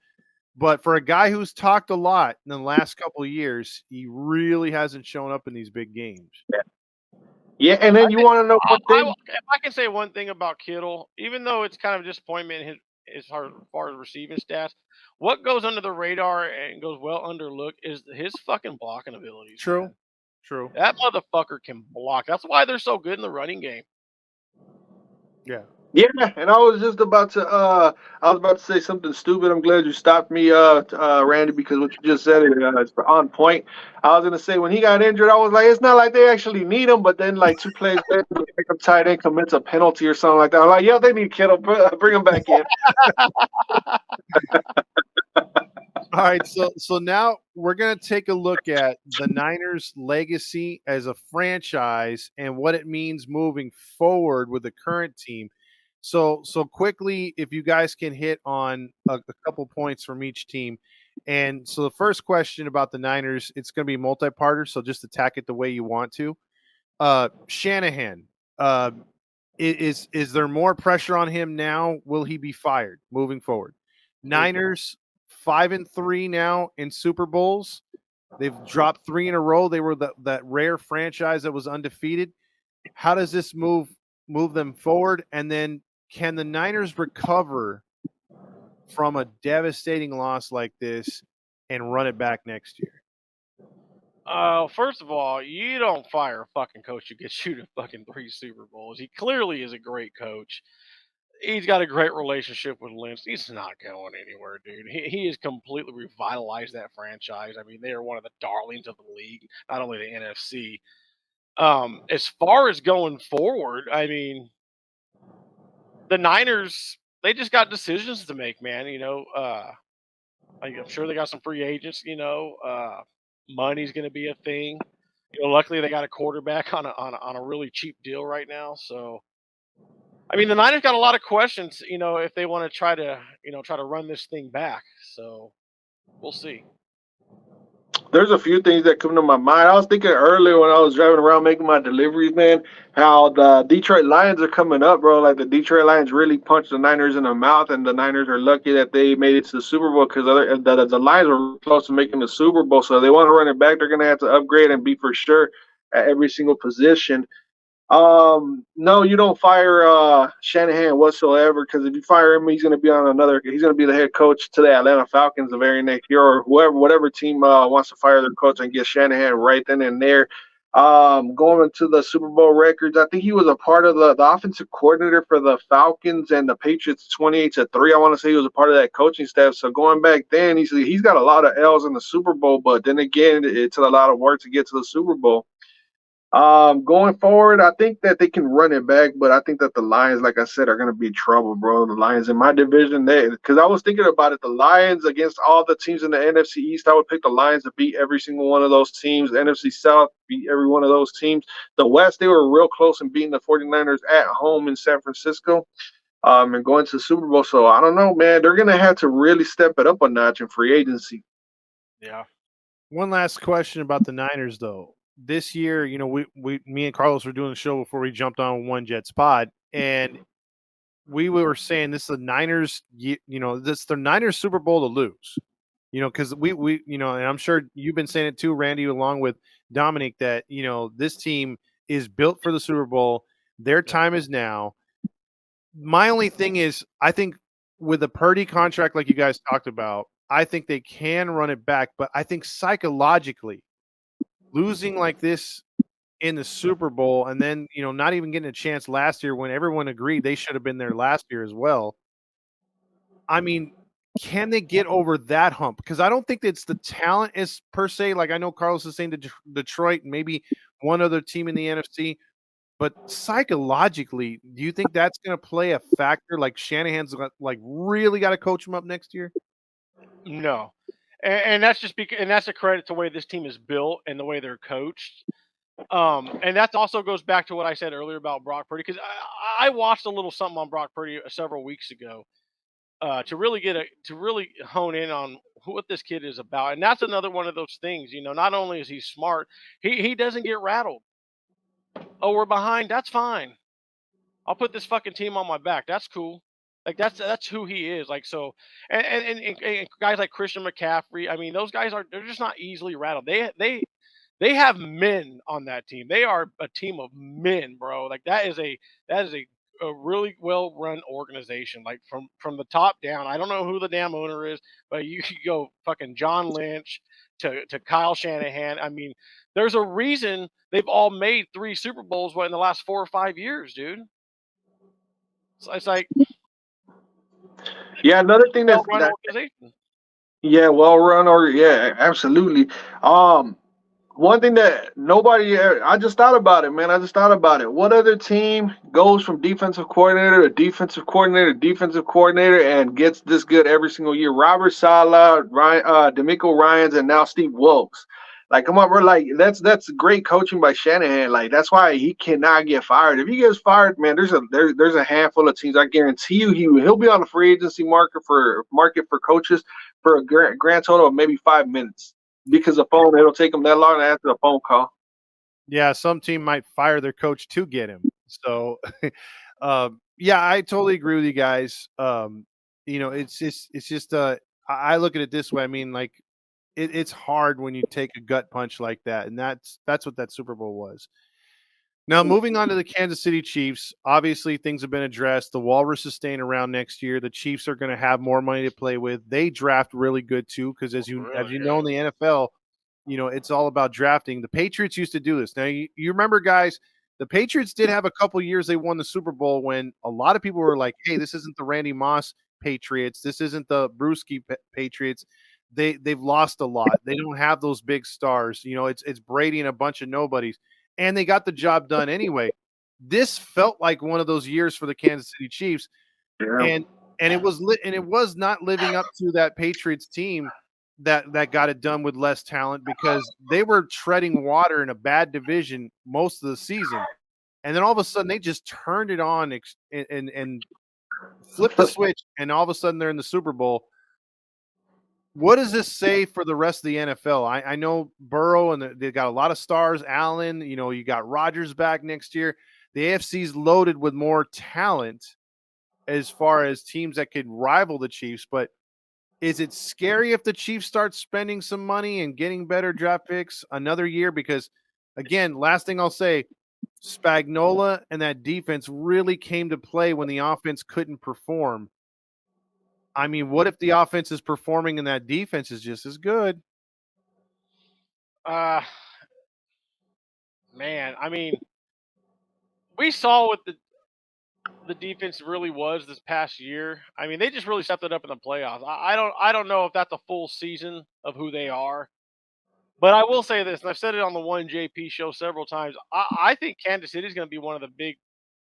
but for a guy who's talked a lot in the last couple of years, he really hasn't shown up in these big games. Yeah, and then you want to know one thing? If I can say one thing about Kittle, even though it's kind of a disappointment in as far as receiving stats, what goes under the radar and goes well underlooked is his fucking blocking abilities. True. Man. True. That motherfucker can block. That's why they're so good in the running game. Yeah. Yeah, and I was about to say something stupid. I'm glad you stopped me, Randy, because what you just said is on point. I was gonna say when he got injured, I was like, it's not like they actually need him, but then like 2 plays later, the backup tight end commits a penalty or something like that. I'm like, yeah, they need Kittle, bring him back in. All right, so now we're gonna take a look at the Niners' legacy as a franchise and what it means moving forward with the current team. So quickly, if you guys can hit on a couple points from each team. And so the first question about the Niners, it's gonna be multi-parter, so just attack it the way you want to. Shanahan, uh, is there more pressure on him now? Will he be fired moving forward? Niners 5-3 now in Super Bowls. They've dropped 3 in a row. They were that rare franchise that was undefeated. How does this move them forward? And then can the Niners recover from a devastating loss like this and run it back next year? First of all, you don't fire a fucking coach who gets you to fucking 3 Super Bowls. He clearly is a great coach. He's got a great relationship with Lynch. He's not going anywhere, dude. He has completely revitalized that franchise. I mean, they are one of the darlings of the league, not only the NFC. As far as going forward, I mean, the Niners, they just got decisions to make, man. I'm sure they got some free agents, money's going to be a thing. Luckily they got a quarterback on a really cheap deal right now. So, I mean, the Niners got a lot of questions, if they want to try to run this thing back. So, we'll see. There's a few things that come to my mind. I was thinking earlier when I was driving around making my deliveries, man, how the Detroit Lions are coming up, bro. Like the Detroit Lions really punched the Niners in the mouth, and the Niners are lucky that they made it to the Super Bowl because the Lions were close to making the Super Bowl. So they want to run it back. They're going to have to upgrade and be for sure at every single position. No, you don't fire Shanahan whatsoever because if you fire him, he's going to be on another. He's going to be the head coach to the Atlanta Falcons the very next year, or whatever team wants to fire their coach and get Shanahan right then and there. Going into the Super Bowl records, I think he was a part of the offensive coordinator for the Falcons and the Patriots 28-3. I want to say he was a part of that coaching staff. So going back then, he's got a lot of L's in the Super Bowl, but then again, it's a lot of work to get to the Super Bowl. Going forward, I think that they can run it back, but I think that the Lions, like I said, are going to be trouble, bro. The Lions in my division, because I was thinking about it, the Lions against all the teams in the NFC East, I would pick the Lions to beat every single one of those teams. The NFC South, beat every one of those teams. The West, they were real close in beating the 49ers at home in San Francisco. And going to the Super Bowl. So I don't know, man. They're going to have to really step it up a notch in free agency. Yeah. One last question about the Niners, though. This year, me and Carlos were doing the show before we jumped on One Jets Pod, and we were saying this is the Niners, this is the Niners Super Bowl to lose, because we, and I'm sure you've been saying it too, Randy, along with Dominic, that, this team is built for the Super Bowl. Their time is now. My only thing is, I think with a Purdy contract, like you guys talked about, I think they can run it back, but I think psychologically, losing like this in the Super Bowl and then, not even getting a chance last year when everyone agreed they should have been there last year as well. I mean, can they get over that hump? Because I don't think it's the talent is per se. Like I know Carlos is saying Detroit and maybe one other team in the NFC, but psychologically, do you think that's going to play a factor? Like Shanahan's really got to coach him up next year? No. and that's just because, and that's a credit to the way this team is built and the way they're coached. And that also goes back to what I said earlier about Brock Purdy, because I watched a little something on Brock Purdy several weeks ago to really to really hone in on what this kid is about, and that's another one of those things. Not only is he smart, he doesn't get rattled. Oh, we're behind. That's fine. I'll put this fucking team on my back. That's cool. Like that's who he is. Like so, and guys like Christian McCaffrey. I mean, those guys they're just not easily rattled. They have men on that team. They are a team of men, bro. Like that is a really well run organization. Like from the top down. I don't know who the damn owner is, but you could go fucking John Lynch to Kyle Shanahan. I mean, there's a reason they've all made 3 Super Bowls in the last 4 or 5 years, dude. So it's like Yeah, another thing well run organization. well run, or yeah, absolutely. One thing that I just thought about it, man. I just thought about it. What other team goes from defensive coordinator to defensive coordinator to defensive coordinator and gets this good every single year? Robert Saleh, DeMeco Ryans, and now Steve Wilkes. Like, come on, bro. Like, that's great coaching by Shanahan. Like, that's why he cannot get fired. If he gets fired, man, there's a handful of teams. I guarantee you, he'll be on the free agency market for coaches for a grand total of maybe 5 minutes. Because it'll take them that long to answer the phone call. Yeah, some team might fire their coach to get him. So, yeah, I totally agree with you guys. It's just I look at it this way. I mean, like it's hard when you take a gut punch like that, and that's what that Super Bowl was. Now, moving on to the Kansas City Chiefs, obviously things have been addressed. The Walrus is staying around next year. The Chiefs are going to have more money to play with. They draft really good too, because as you know in the NFL, it's all about drafting. The Patriots used to do this. Now, you remember, guys, the Patriots did have a couple years they won the Super Bowl when a lot of people were like, hey, this isn't the Randy Moss Patriots. This isn't the Brewski Patriots. They've lost a lot. They don't have those big stars. It's Brady and a bunch of nobodies. And they got the job done anyway. This felt like one of those years for the Kansas City Chiefs. Yeah. And it was not living up to that Patriots team that got it done with less talent, because they were treading water in a bad division most of the season. And then all of a sudden they just turned it on and flipped the switch, and all of a sudden they're in the Super Bowl. What does this say for the rest of the NFL? I know Burrow, and they've got a lot of stars. Allen, you got Rodgers back next year. The AFC's loaded with more talent as far as teams that could rival the Chiefs. But is it scary if the Chiefs start spending some money and getting better draft picks another year? Because, again, last thing I'll say, Spagnuolo and that defense really came to play when the offense couldn't perform. I mean, what if the offense is performing and that defense is just as good? Man, I mean, we saw what the defense really was this past year. I mean, they just really stepped it up in the playoffs. I don't know if that's a full season of who they are, but I will say this, and I've said it on the One JP show several times. I think Kansas City is going to be one of the big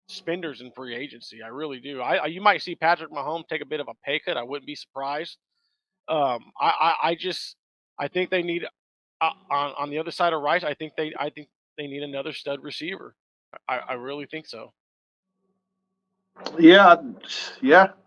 spenders in free agency. I really do. You might see Patrick Mahomes take a bit of a pay cut. I wouldn't be surprised. I think they need on the other side of Rice. I think they need another stud receiver. I really think so. Yeah.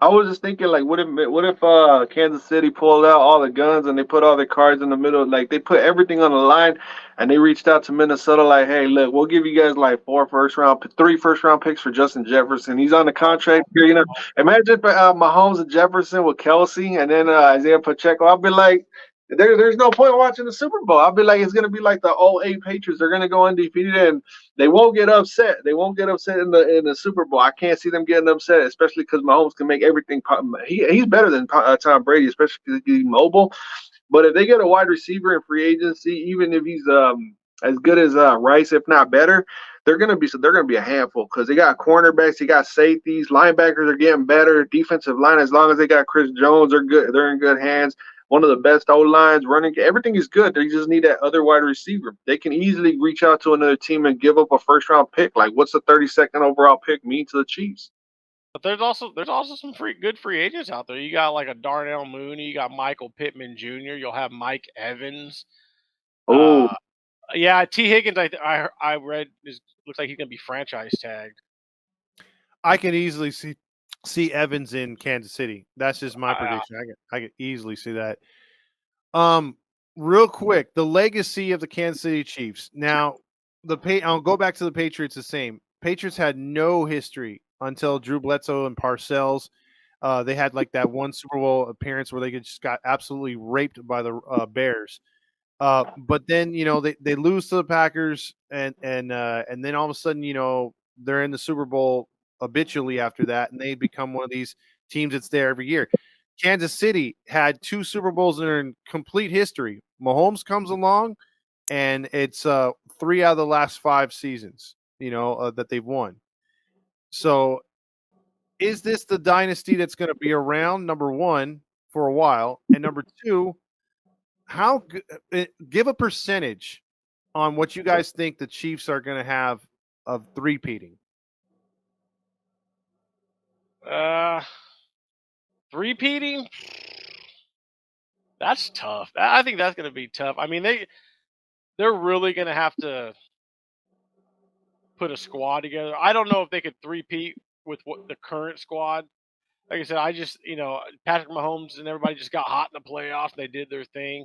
I was just thinking, like, what if Kansas City pulled out all the guns and they put all their cards in the middle, like they put everything on the line, and they reached out to Minnesota, like, hey, look, we'll give you guys like 3 first round picks for Justin Jefferson. He's on the contract here. Imagine if Mahomes and Jefferson with Kelsey and then Isaiah Pacheco. I'll be like, there's no point watching the Super Bowl. I'll be like, it's gonna be like the 08 Patriots. They're gonna go undefeated and they won't get upset. They won't get upset in the Super Bowl. I can't see them getting upset, especially because Mahomes can make everything. He's better than Tom Brady, especially because he's mobile. But if they get a wide receiver in free agency, even if he's as good as Rice, if not better, they're gonna be a handful, because they got cornerbacks, they got safeties, linebackers are getting better, defensive line, as long as they got Chris Jones, they're in good hands. One of the best O-lines, running, everything is good. They just need that other wide receiver. They can easily reach out to another team and give up a first-round pick. Like, what's the 32nd overall pick mean to the Chiefs? But there's also some good free agents out there. You got like a Darnell Mooney, you got Michael Pittman Jr., you'll have Mike Evans. Oh, Yeah, T Higgins. I read looks like he's gonna be franchise tagged. I can easily see Evans in Kansas City. That's just my I, prediction. I can easily see that. Um, Real quick, the legacy of the Kansas City Chiefs. Now, I'll go back to the Patriots. The same. Patriots had no history until Drew Bledsoe and Parcells. They had like that one Super Bowl appearance where they just got absolutely raped by the Bears. But then they lose to the Packers, and then all of a sudden they're in the Super Bowl habitually after that, and they become one of these teams that's there every year. Kansas City had 2 Super Bowls in their complete history. Mahomes comes along, and it's 3 out of the last 5 seasons, that they've won. So, is this the dynasty that's going to be around? Number one, for a while, and number two, give a percentage on what you guys think the Chiefs are going to have of three-peating. Three-peating? That's tough. I think that's going to be tough. I mean, they're really going to have to put a squad together. I don't know if they could three-peat with what the current squad. Like I said, Patrick Mahomes and everybody just got hot in the playoffs. They did their thing.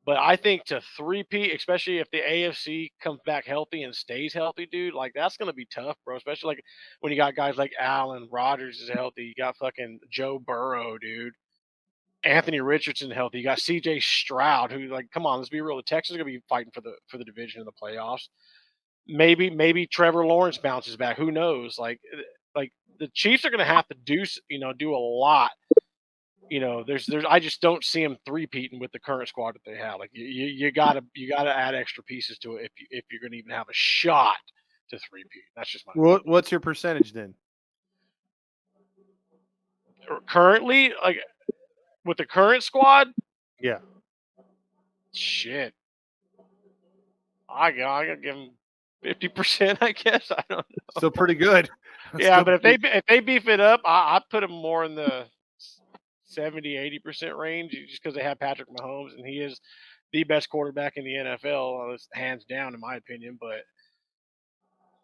But I think to three-peat, especially if the AFC comes back healthy and stays healthy, dude, like that's gonna be tough, bro. Especially like when you got guys like Allen Rodgers is healthy, you got fucking Joe Burrow, dude. Anthony Richardson healthy. You got C.J. Stroud, who like, come on, let's be real. The Texans are gonna be fighting for the division in the playoffs. Maybe Trevor Lawrence bounces back. Who knows? Like the Chiefs are gonna have to do a lot. There's I just don't see them three-peating with the current squad that they have. Like you gotta add extra pieces to it if you're gonna even have a shot to three-peat. That's just my opinion. What's your percentage then? Currently, like with the current squad, Yeah. shit. I gotta give them 50%, I guess. I don't know. Still pretty good. Yeah, Still but if they beef it up, I put them more in the 70-80% range just because they have Patrick Mahomes and he is the best quarterback in the NFL, hands down in my opinion. But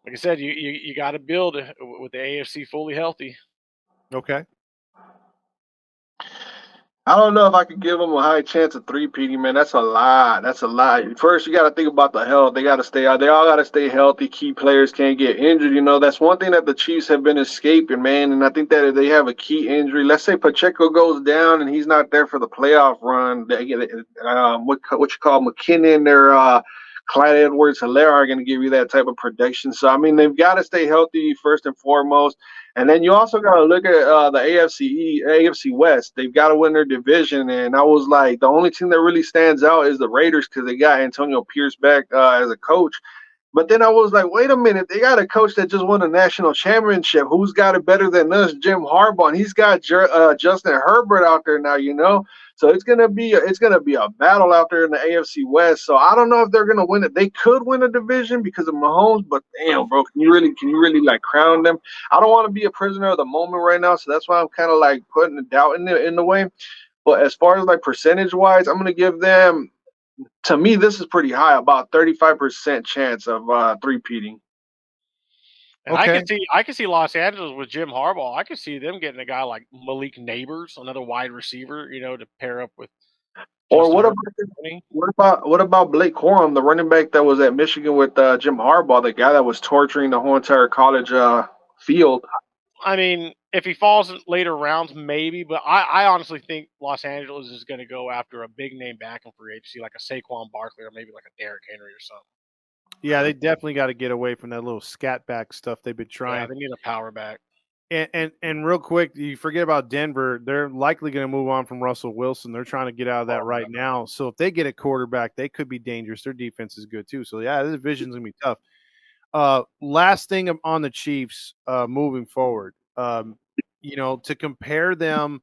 like I said, you got to build with the AFC fully healthy. Okay. I don't know if I could give them a high chance of three-peating, man. That's a lot. That's a lot. First, you got to think about the health. They got to stay out. They all got to stay healthy. Key players can't get injured. That's one thing that the Chiefs have been escaping, man. And I think that if they have a key injury, let's say Pacheco goes down and he's not there for the playoff run, they get what you call McKinnon or Clyde Edwards-Helaire are going to give you that type of protection. So, I mean, they've got to stay healthy first and foremost. And then you also got to look at the AFC West. They've got to win their division. And I was like, the only team that really stands out is the Raiders because they got Antonio Pierce back as a coach. But then I was like, wait a minute, they got a coach that just won a national championship. Who's got it better than us? Jim Harbaugh. And he's got Justin Herbert out there now. So it's gonna be a battle out there in the AFC West. So I don't know if they're gonna win it. They could win a division because of Mahomes, but damn, bro, can you really like crown them? I don't want to be a prisoner of the moment right now, so that's why I'm kind of like putting a doubt in the way. But as far as like percentage wise, I'm gonna give them. To me, this is pretty high, about 35% chance of three-peating. And Okay. I can see Los Angeles with Jim Harbaugh. I could see them getting a guy like Malik Neighbors, another wide receiver, to pair up with Or Justin what about Blake Corum, the running back that was at Michigan with Jim Harbaugh, the guy that was torturing the whole entire college field? I mean, if he falls in later rounds, maybe, but I honestly think Los Angeles is going to go after a big name back in free agency, like a Saquon Barkley or maybe like a Derrick Henry or something. Yeah, they definitely got to get away from that little scat back stuff they've been trying. Yeah, they need a power back. And real quick, you forget about Denver. They're likely going to move on from Russell Wilson. They're trying to get out of that right now. So if they get a quarterback, they could be dangerous. Their defense is good too. So yeah, this division's going to be tough. Last thing on the Chiefs moving forward, to compare them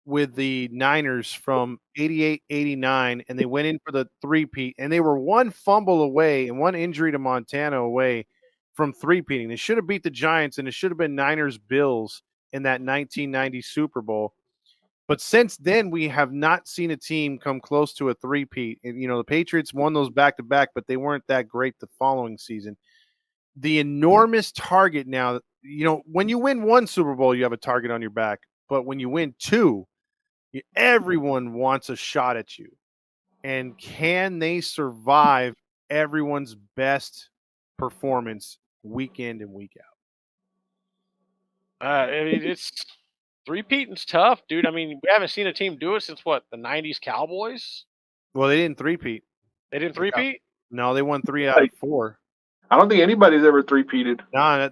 with the Niners from 88, 89, and they went in for the three-peat, and they were one fumble away and one injury to Montana away from three-peating. They should have beat the Giants, and it should have been Niners-Bills in that 1990 Super Bowl. But since then, we have not seen a team come close to a three-peat. And, the Patriots won those back-to-back, but they weren't that great the following season. The enormous target now, when you win one Super Bowl, you have a target on your back. But when you win two, everyone wants a shot at you. And can they survive everyone's best performance week in and week out? I mean, it's three-peating's tough, dude. I mean, we haven't seen a team do it since what, the 90s Cowboys? Well, they didn't three-peat. They didn't three-peat? No, they won 3 out of 4. I don't think anybody's ever three-peated. No,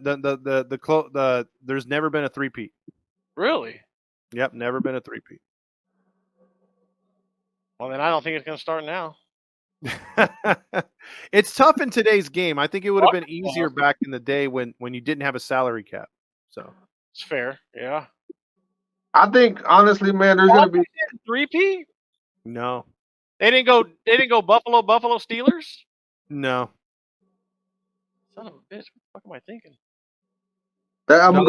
there's never been a three-peat. Really? Yep, never been a three-peat. Well, then I don't think it's going to start now. It's tough in today's game. I think it would have been easier back in the day when you didn't have a salary cap. So it's fair, yeah. I think honestly, man, there's going to be three-peat. No, they didn't go Buffalo Steelers. No. Son of a bitch! What the fuck am I thinking? I'm gonna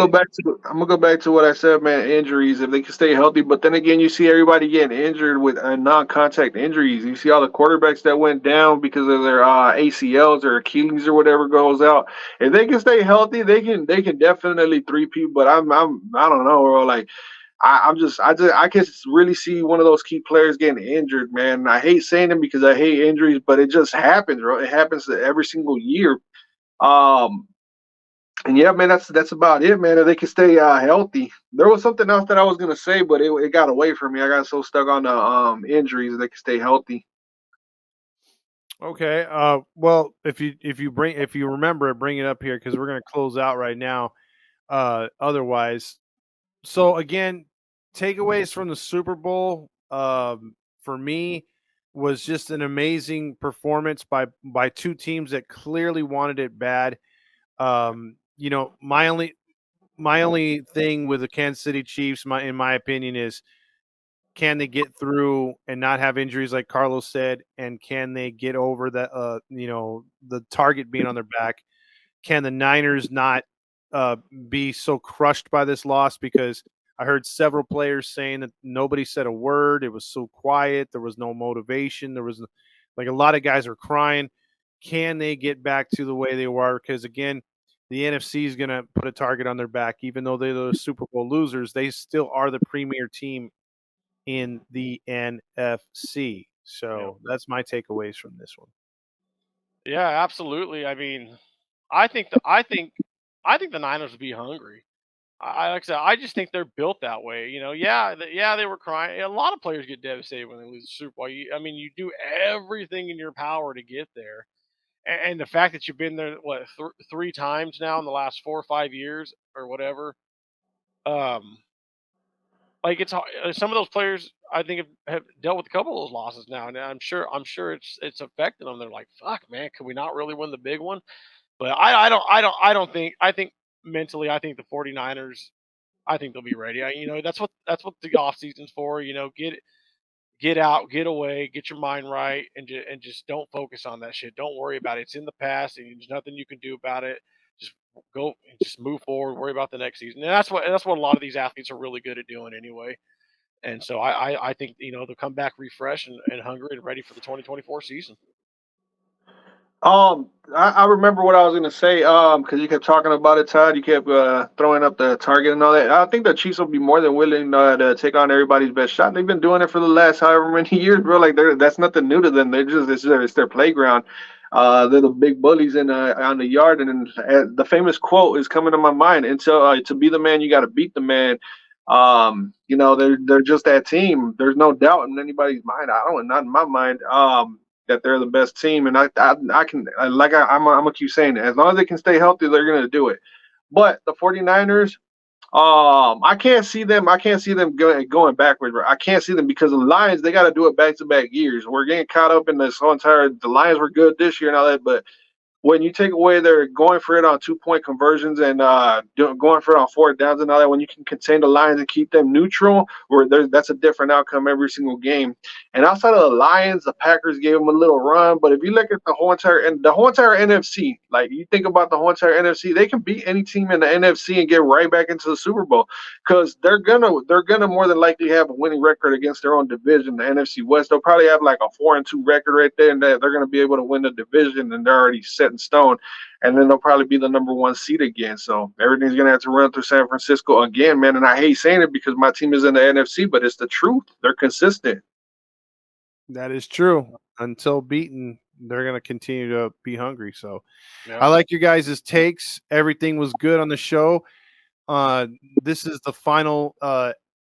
go back to what I said, man. Injuries, if they can stay healthy, but then again, you see everybody getting injured with non-contact injuries. You see all the quarterbacks that went down because of their ACLs or Achilles or whatever goes out. If they can stay healthy, they can definitely three-peat. But I don't know, bro. Like I can really see one of those key players getting injured, man. I hate saying it because I hate injuries, but it just happens, bro. It happens every single year. And yeah, man, that's about it, man. If they can stay healthy. There was something else that I was gonna say, but it got away from me. I got so stuck on the injuries. They can stay healthy. Okay. Well, if you remember it, bring it up here because we're gonna close out right now. Otherwise, so again, takeaways from the Super Bowl for me was just an amazing performance by two teams that clearly wanted it bad. My only thing with the Kansas City Chiefs, in my opinion, is can they get through and not have injuries like Carlos said, and can they get over the the target being on their back? Can the Niners not be so crushed by this loss? Because I heard several players saying that nobody said a word. It was so quiet. There was no motivation. There was like a lot of guys are crying. Can they get back to the way they were? Because again, the NFC is going to put a target on their back. Even though they're the Super Bowl losers, they still are the premier team in the NFC. So that's my takeaways from this one. Yeah, absolutely. I mean, I think the Niners would be hungry. Like I said, I just think they're built that way. They were crying. A lot of players get devastated when they lose the Super Bowl. You do everything in your power to get there. And the fact that you've been there, what, 3 times now in the last 4 or 5 years or whatever, like it's some of those players I think have dealt with a couple of those losses now, and I'm sure it's affecting them. They're like, "Fuck, man, can we not really win the big one?" But I don't think. I think mentally, I think the 49ers, I think they'll be ready. That's what the off season's for. Get out, get away, get your mind right, and just don't focus on that shit. Don't worry about it. It's in the past, and there's nothing you can do about it. Just go and just move forward. Worry about the next season, and that's what a lot of these athletes are really good at doing anyway. And so I think they'll come back refreshed and hungry and ready for the 2024 season. I remember what I was gonna say. Because you kept talking about it, Todd. You kept throwing up the target and all that. I think the Chiefs will be more than willing to take on everybody's best shot. They've been doing it for the last however many years, bro. Like that's nothing new to them. It's their playground. They're the big bullies on the yard, and the famous quote is coming to my mind. And so to be the man, you got to beat the man. They're just that team. There's no doubt in anybody's mind. Not in my mind. That they're the best team, and I'm gonna keep saying it. As long as they can stay healthy, they're gonna do it. But the 49ers, I can't see them going backwards. I can't see them because the Lions, they got to do it back-to-back years. We're getting caught up in this whole the Lions were good this year and all that, but when you take away their going for it on 2-point conversions and going for it on 4th downs and all that, when you can contain the Lions and keep them neutral, that's a different outcome every single game. And outside of the Lions, the Packers gave them a little run. But if you look at the whole entire NFC, like you think about the whole entire NFC, they can beat any team in the NFC and get right back into the Super Bowl because they're gonna more than likely have a winning record against their own division, the NFC West. They'll probably have like a 4-2 record right there, and they're gonna be able to win the division, and they're already set in stone. And then they'll probably be the number 1 seed again. So everything's gonna have to run through San Francisco again, man. And I hate saying it because my team is in the NFC, but it's the truth. They're consistent. That is true. Until beaten, they're going to continue to be hungry. So Yeah. I like your guys' takes. Everything was good on the show. This is the final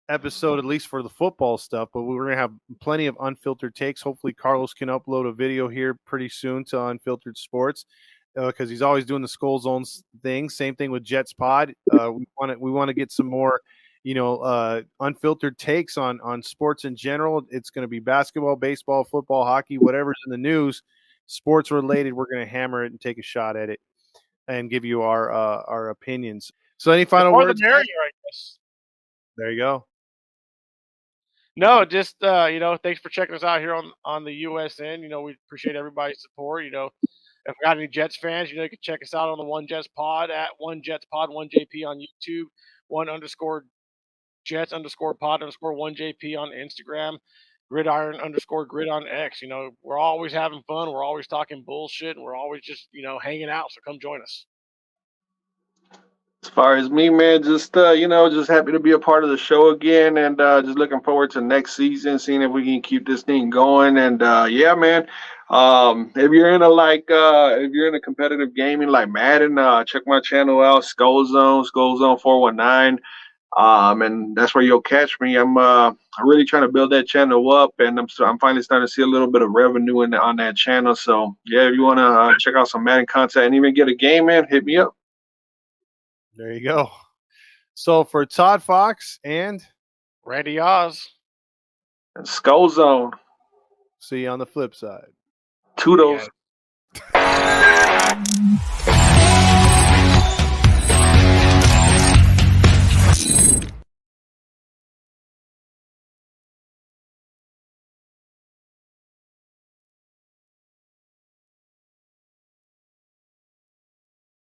episode, at least for the football stuff, but we're going to have plenty of unfiltered takes. Hopefully Carlos can upload a video here pretty soon to Unfiltered Sports because he's always doing the Skull Zone thing. Same thing with Jets Pod. We want to get some more unfiltered takes on sports in general. It's going to be basketball, baseball, football, hockey, whatever's in the news, sports related. We're going to hammer it and take a shot at it and give you our opinions. So any final Or the words? merrier, I guess. There you go. No, just thanks for checking us out here on the USN. We appreciate everybody's support. If we got any Jets fans, you can check us out on the One Jets Pod at One Jets Pod 1JP on YouTube, _Jets_pod_1JP on Instagram, gridiron_grid on X. We're always having fun. We're always talking bullshit, and we're always just hanging out. So come join us. As far as me, man, just just happy to be a part of the show again, and just looking forward to next season, seeing if we can keep this thing going. And yeah, man, if you're into competitive gaming like Madden, check my channel out, Skull Zone 419. And that's where you'll catch me. I'm really trying to build that channel up, and I'm finally starting to see a little bit of revenue on that channel. So yeah, if you want to check out some Madden content and even get a game in, hit me up. There you go. So for Todd Fox and Randy Oz. And Skull Zone. see you on the flip side. Toodles.